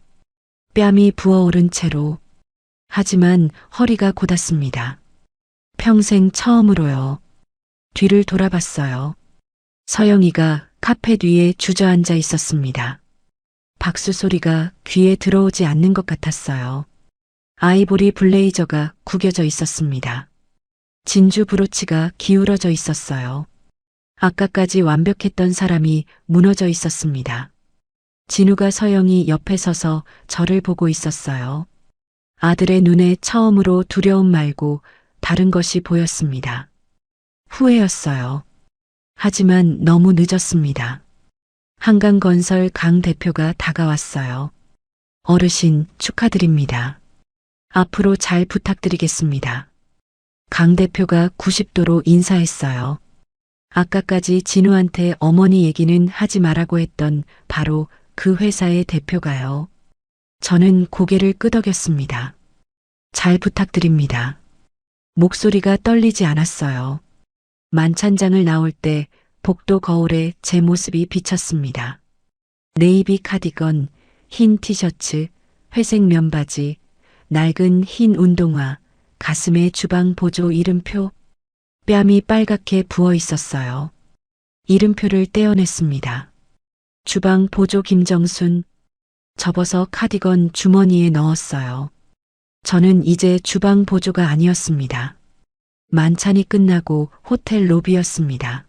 뺨이 부어오른 채로. 하지만 허리가 곧았습니다. 평생 처음으로요. 뒤를 돌아봤어요. 서영이가 카페 뒤에 주저앉아 있었습니다. 박수 소리가 귀에 들어오지 않는 것 같았어요. 아이보리 블레이저가 구겨져 있었습니다. 진주 브로치가 기울어져 있었어요. 아까까지 완벽했던 사람이 무너져 있었습니다. 진우가 서영이 옆에 서서 저를 보고 있었어요. 아들의 눈에 처음으로 두려움 말고 다른 것이 보였습니다. 후회였어요. 하지만 너무 늦었습니다. 한강건설 강 대표가 다가왔어요. 어르신 축하드립니다. 앞으로 잘 부탁드리겠습니다. 강 대표가 90도로 인사했어요. 아까까지 진우한테 어머니 얘기는 하지 말라고 했던 바로 그 회사의 대표가요. 저는 고개를 끄덕였습니다. 잘 부탁드립니다. 목소리가 떨리지 않았어요. 만찬장을 나올 때 복도 거울에 제 모습이 비쳤습니다. 네이비 카디건, 흰 티셔츠, 회색 면바지, 낡은 흰 운동화, 가슴에 주방 보조 이름표, 뺨이 빨갛게 부어 있었어요. 이름표를 떼어냈습니다. 주방 보조 김정순, 접어서 카디건 주머니에 넣었어요. 저는 이제 주방 보조가 아니었습니다. 만찬이 끝나고 호텔 로비였습니다.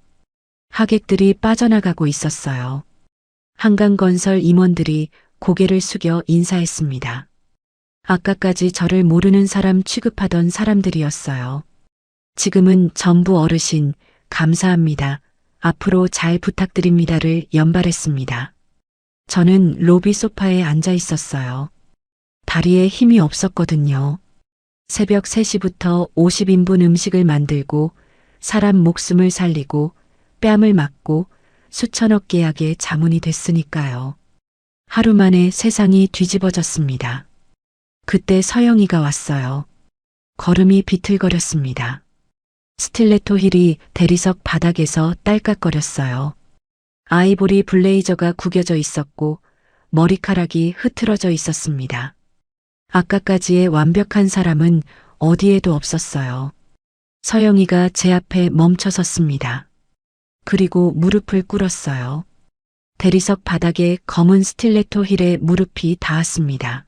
하객들이 빠져나가고 있었어요. 한강건설 임원들이 고개를 숙여 인사했습니다. 아까까지 저를 모르는 사람 취급하던 사람들이었어요. 지금은 전부 어르신, 감사합니다. 앞으로 잘 부탁드립니다를 연발했습니다. 저는 로비 소파에 앉아 있었어요. 다리에 힘이 없었거든요. 새벽 3시부터 50인분 음식을 만들고 사람 목숨을 살리고 뺨을 맞고 수천억 계약의 자문이 됐으니까요. 하루 만에 세상이 뒤집어졌습니다. 그때 서영이가 왔어요. 걸음이 비틀거렸습니다. 스틸레토 힐이 대리석 바닥에서 딸깍거렸어요. 아이보리 블레이저가 구겨져 있었고 머리카락이 흐트러져 있었습니다. 아까까지의 완벽한 사람은 어디에도 없었어요. 서영이가 제 앞에 멈춰 섰습니다. 그리고 무릎을 꿇었어요. 대리석 바닥에 검은 스틸레토 힐에 무릎이 닿았습니다.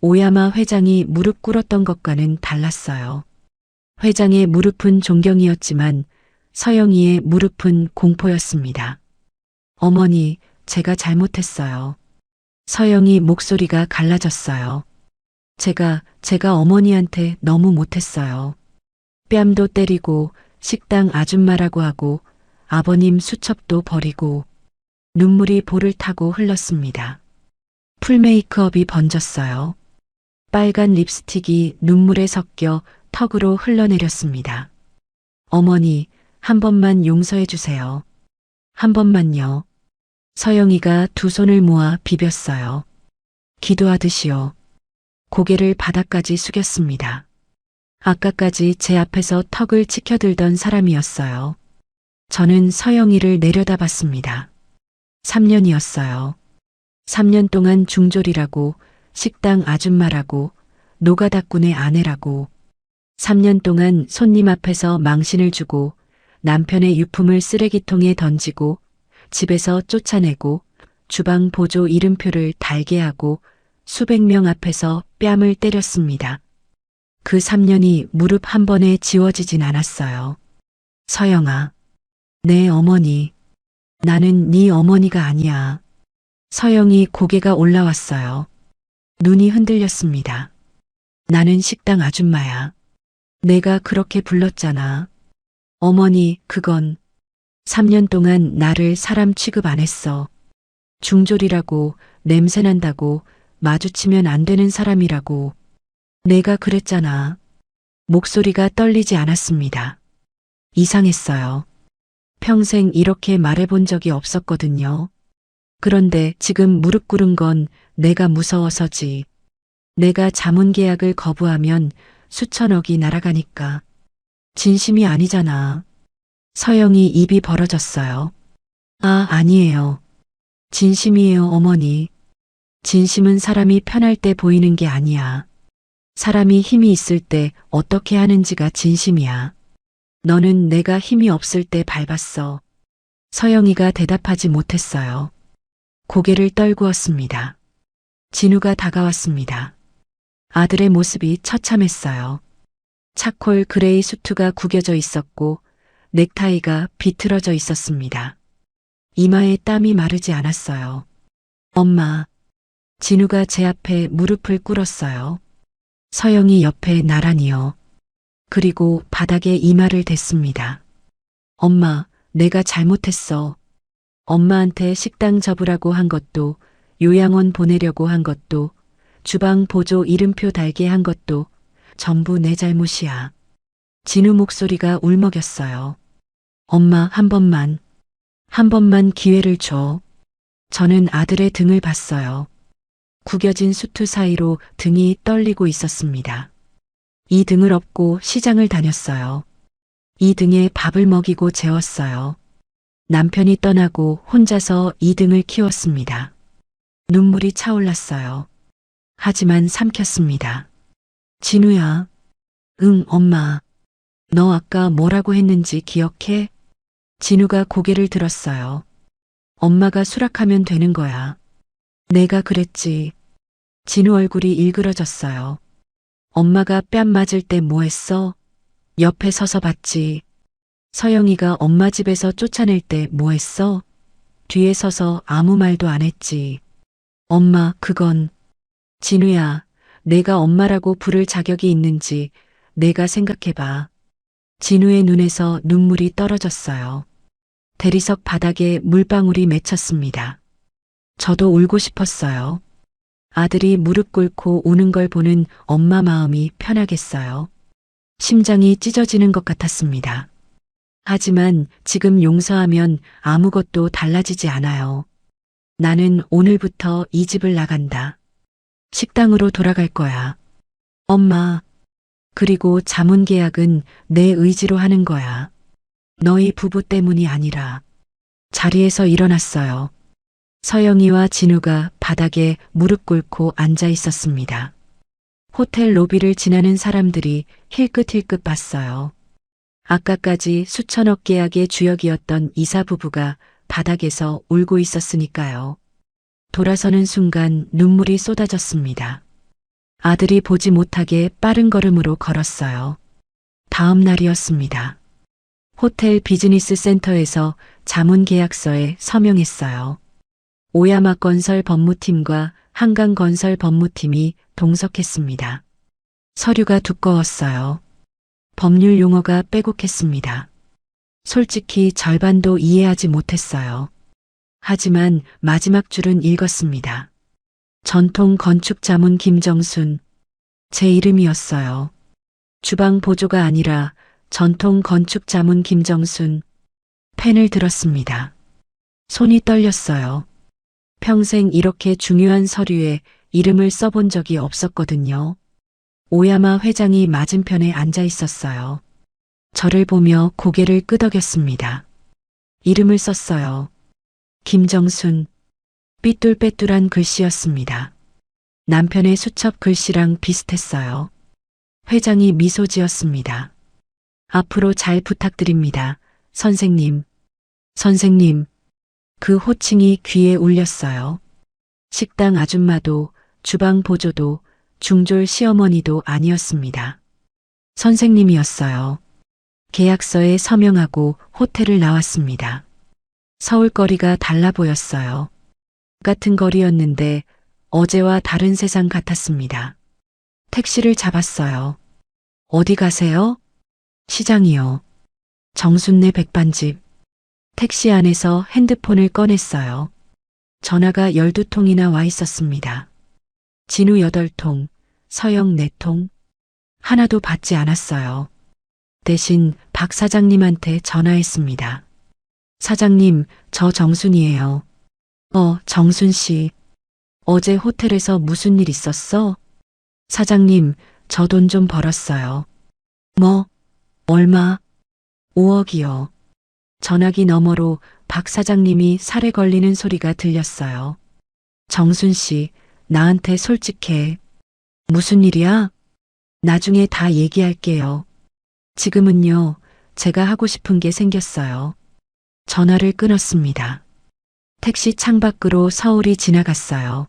오야마 회장이 무릎 꿇었던 것과는 달랐어요. 회장의 무릎은 존경이었지만 서영이의 무릎은 공포였습니다. 어머니, 제가 잘못했어요. 서영이 목소리가 갈라졌어요. 제가 어머니한테 너무 못했어요. 뺨도 때리고 식당 아줌마라고 하고 아버님 수첩도 버리고 눈물이 볼을 타고 흘렀습니다. 풀 메이크업이 번졌어요. 빨간 립스틱이 눈물에 섞여 턱으로 흘러내렸습니다. 어머니, 한 번만 용서해 주세요. 한 번만요. 서영이가 두 손을 모아 비볐어요. 기도하듯이요. 고개를 바닥까지 숙였습니다. 아까까지 제 앞에서 턱을 치켜들던 사람이었어요. 저는 서영이를 내려다봤습니다. 3년이었어요. 3년 동안 중졸이라고 식당 아줌마라고, 노가다꾼의 아내라고. 3년 동안 손님 앞에서 망신을 주고 남편의 유품을 쓰레기통에 던지고 집에서 쫓아내고 주방 보조 이름표를 달게 하고 수백 명 앞에서 뺨을 때렸습니다. 그 3년이 무릎 한 번에 지워지진 않았어요. 서영아, 내 어머니. 나는 네 어머니가 아니야. 서영이 고개가 올라왔어요. 눈이 흔들렸습니다. 나는 식당 아줌마야. 내가 그렇게 불렀잖아. 어머니, 그건 3년 동안 나를 사람 취급 안 했어. 중졸이라고, 냄새난다고, 마주치면 안 되는 사람이라고. 내가 그랬잖아. 목소리가 떨리지 않았습니다. 이상했어요. 평생 이렇게 말해본 적이 없었거든요. 그런데 지금 무릎 꿇은 건 내가 무서워서지. 내가 자문 계약을 거부하면 수천억이 날아가니까. 진심이 아니잖아. 서영이 입이 벌어졌어요. 아, 아니에요. 진심이에요, 어머니. 진심은 사람이 편할 때 보이는 게 아니야. 사람이 힘이 있을 때 어떻게 하는지가 진심이야. 너는 내가 힘이 없을 때 밟았어. 서영이가 대답하지 못했어요. 고개를 떨구었습니다. 진우가 다가왔습니다. 아들의 모습이 처참했어요. 차콜 그레이 수트가 구겨져 있었고 넥타이가 비틀어져 있었습니다. 이마에 땀이 마르지 않았어요. 엄마. 진우가 제 앞에 무릎을 꿇었어요. 서영이 옆에 나란히요. 그리고 바닥에 이마를 댔습니다. 엄마, 내가 잘못했어. 엄마한테 식당 접으라고 한 것도, 요양원 보내려고 한 것도, 주방 보조 이름표 달게 한 것도 전부 내 잘못이야. 진우 목소리가 울먹였어요. 엄마, 한 번만 기회를 줘. 저는 아들의 등을 봤어요. 구겨진 수트 사이로 등이 떨리고 있었습니다. 이 등을 업고 시장을 다녔어요. 이 등에 밥을 먹이고 재웠어요. 남편이 떠나고 혼자서 이 등을 키웠습니다. 눈물이 차올랐어요. 하지만 삼켰습니다. 진우야. 응, 엄마. 너 아까 뭐라고 했는지 기억해? 진우가 고개를 들었어요. 엄마가 수락하면 되는 거야. 내가 그랬지. 진우 얼굴이 일그러졌어요. 엄마가 뺨 맞을 때 뭐 했어? 옆에 서서 봤지. 서영이가 엄마 집에서 쫓아낼 때 뭐 했어? 뒤에 서서 아무 말도 안 했지. 엄마, 그건. 진우야, 내가 엄마라고 부를 자격이 있는지 내가 생각해봐. 진우의 눈에서 눈물이 떨어졌어요. 대리석 바닥에 물방울이 맺혔습니다. 저도 울고 싶었어요. 아들이 무릎 꿇고 우는 걸 보는 엄마 마음이 편하겠어요. 심장이 찢어지는 것 같았습니다. 하지만 지금 용서하면 아무것도 달라지지 않아요. 나는 오늘부터 이 집을 나간다. 식당으로 돌아갈 거야. 엄마. 그리고 자문 계약은 내 의지로 하는 거야. 너희 부부 때문이 아니라. 자리에서 일어났어요. 서영이와 진우가 바닥에 무릎 꿇고 앉아 있었습니다. 호텔 로비를 지나는 사람들이 힐끗힐끗 봤어요. 아까까지 수천억 계약의 주역이었던 이사 부부가 바닥에서 울고 있었으니까요. 돌아서는 순간 눈물이 쏟아졌습니다. 아들이 보지 못하게 빠른 걸음으로 걸었어요. 다음 날이었습니다. 호텔 비즈니스 센터에서 자문 계약서에 서명했어요. 오야마 건설 법무팀과 한강 건설 법무팀이 동석했습니다. 서류가 두꺼웠어요. 법률 용어가 빼곡했습니다. 솔직히 절반도 이해하지 못했어요. 하지만 마지막 줄은 읽었습니다. 전통 건축 자문 김정순. 제 이름이었어요. 주방 보조가 아니라 전통 건축 자문 김정순. 펜을 들었습니다. 손이 떨렸어요. 평생 이렇게 중요한 서류에 이름을 써본 적이 없었거든요. 오야마 회장이 맞은편에 앉아 있었어요. 저를 보며 고개를 끄덕였습니다. 이름을 썼어요. 김정순. 삐뚤빼뚤한 글씨였습니다. 남편의 수첩 글씨랑 비슷했어요. 회장이 미소 지었습니다. 앞으로 잘 부탁드립니다. 선생님. 선생님. 그 호칭이 귀에 울렸어요. 식당 아줌마도 주방 보조도 중졸 시어머니도 아니었습니다. 선생님이었어요. 계약서에 서명하고 호텔을 나왔습니다. 서울거리가 달라 보였어요. 같은 거리였는데 어제와 다른 세상 같았습니다. 택시를 잡았어요. 어디 가세요? 시장이요. 정순네 백반집. 택시 안에서 핸드폰을 꺼냈어요. 전화가 12통이나 와 있었습니다. 진우 8통, 서영 4통. 하나도 받지 않았어요. 대신 박 사장님한테 전화했습니다. 사장님, 저 정순이에요. 정순 씨. 어제 호텔에서 무슨 일 있었어? 사장님, 저 돈 좀 벌었어요. 뭐? 얼마? 5억이요. 전화기 너머로 박 사장님이 살에 걸리는 소리가 들렸어요. 정순 씨, 나한테 솔직해. 무슨 일이야? 나중에 다 얘기할게요. 지금은요, 제가 하고 싶은 게 생겼어요. 전화를 끊었습니다. 택시 창밖으로 서울이 지나갔어요.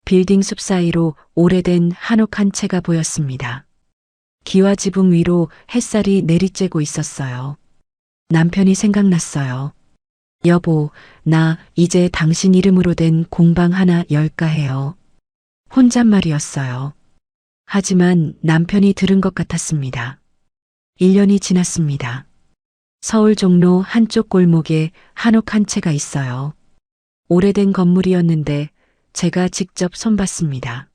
빌딩 숲 사이로 오래된 한옥 한 채가 보였습니다. 기와 지붕 위로 햇살이 내리쬐고 있었어요. 남편이 생각났어요. 여보, 나 이제 당신 이름으로 된 공방 하나 열까 해요. 혼잣말이었어요. 하지만 남편이 들은 것 같았습니다. 1년이 지났습니다. 서울 종로 한쪽 골목에 한옥 한 채가 있어요. 오래된 건물이었는데 제가 직접 손봤습니다.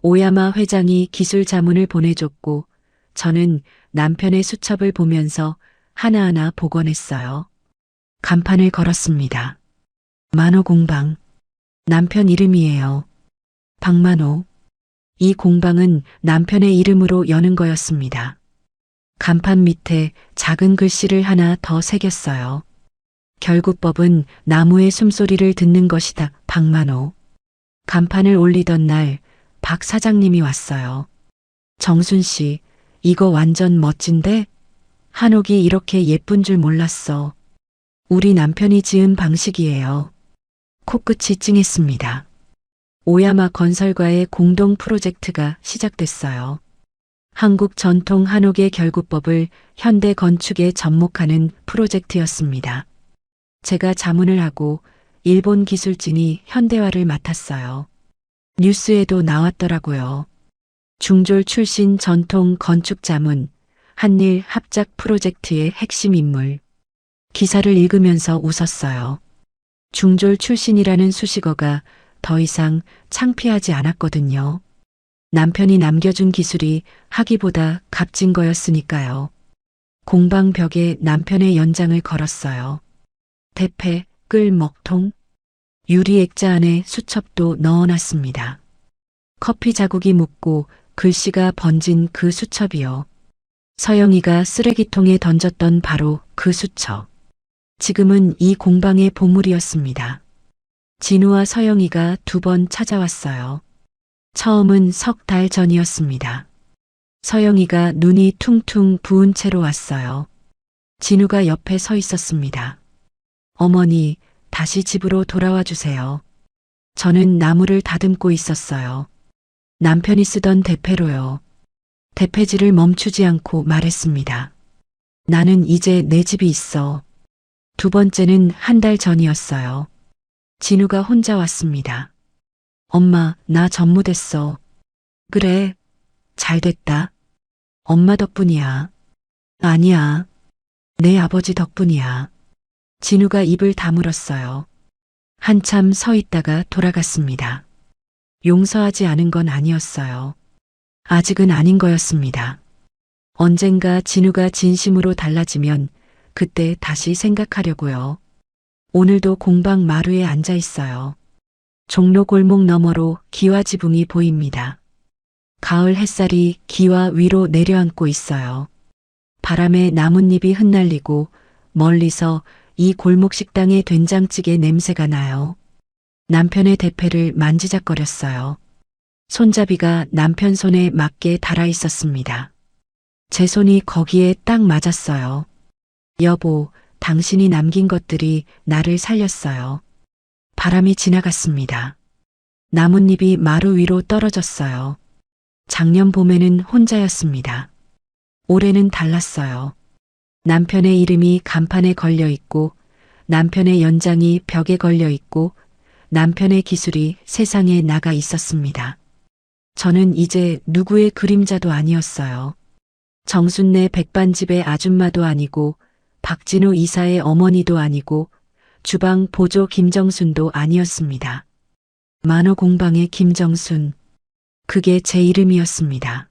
오야마 회장이 기술 자문을 보내줬고 저는 남편의 수첩을 보면서 하나하나 복원했어요. 간판을 걸었습니다. 만호 공방. 남편 이름이에요. 박만호. 이 공방은 남편의 이름으로 여는 거였습니다. 간판 밑에 작은 글씨를 하나 더 새겼어요. 결구법은 나무의 숨소리를 듣는 것이다. 박만호. 간판을 올리던 날 박 사장님이 왔어요. 정순 씨, 이거 완전 멋진데? 한옥이 이렇게 예쁜 줄 몰랐어. 우리 남편이 지은 방식이에요. 코끝이 찡했습니다. 오야마 건설과의 공동 프로젝트가 시작됐어요. 한국 전통 한옥의 결구법을 현대 건축에 접목하는 프로젝트였습니다. 제가 자문을 하고 일본 기술진이 현대화를 맡았어요. 뉴스에도 나왔더라고요. 중졸 출신 전통 건축 자문, 한일 합작 프로젝트의 핵심 인물. 기사를 읽으면서 웃었어요. 중졸 출신이라는 수식어가 더 이상 창피하지 않았거든요. 남편이 남겨준 기술이 하기보다 값진 거였으니까요. 공방 벽에 남편의 연장을 걸었어요. 대패, 끌 먹통. 유리 액자 안에 수첩도 넣어놨습니다. 커피 자국이 묻고 글씨가 번진 그 수첩이요. 서영이가 쓰레기통에 던졌던 바로 그 수첩. 지금은 이 공방의 보물이었습니다. 진우와 서영이가 2번 찾아왔어요. 처음은 3달 전이었습니다. 서영이가 눈이 퉁퉁 부은 채로 왔어요. 진우가 옆에 서 있었습니다. 어머니, 다시 집으로 돌아와 주세요. 저는 나무를 다듬고 있었어요. 남편이 쓰던 대패로요. 대패질을 멈추지 않고 말했습니다. 나는 이제 내 집이 있어. 2번째는 1달 전이었어요. 진우가 혼자 왔습니다. 엄마, 나 전무됐어. 그래, 잘 됐다. 엄마 덕분이야. 아니야. 내 아버지 덕분이야. 진우가 입을 다물었어요. 한참 서 있다가 돌아갔습니다. 용서하지 않은 건 아니었어요. 아직은 아닌 거였습니다. 언젠가 진우가 진심으로 달라지면 그때 다시 생각하려고요. 오늘도 공방 마루에 앉아 있어요. 종로 골목 너머로 기와 지붕이 보입니다. 가을 햇살이 기와 위로 내려앉고 있어요. 바람에 나뭇잎이 흩날리고 멀리서 이 골목 식당의 된장찌개 냄새가 나요. 남편의 대패를 만지작거렸어요. 손잡이가 남편 손에 맞게 달아 있었습니다. 제 손이 거기에 딱 맞았어요. 여보, 당신이 남긴 것들이 나를 살렸어요. 바람이 지나갔습니다. 나뭇잎이 마루 위로 떨어졌어요. 작년 봄에는 혼자였습니다. 올해는 달랐어요. 남편의 이름이 간판에 걸려 있고, 남편의 연장이 벽에 걸려 있고, 남편의 기술이 세상에 나가 있었습니다. 저는 이제 누구의 그림자도 아니었어요. 정순네 백반집의 아줌마도 아니고, 박진우 이사의 어머니도 아니고, 주방 보조 김정순도 아니었습니다. 만화공방의 김정순. 그게 제 이름이었습니다.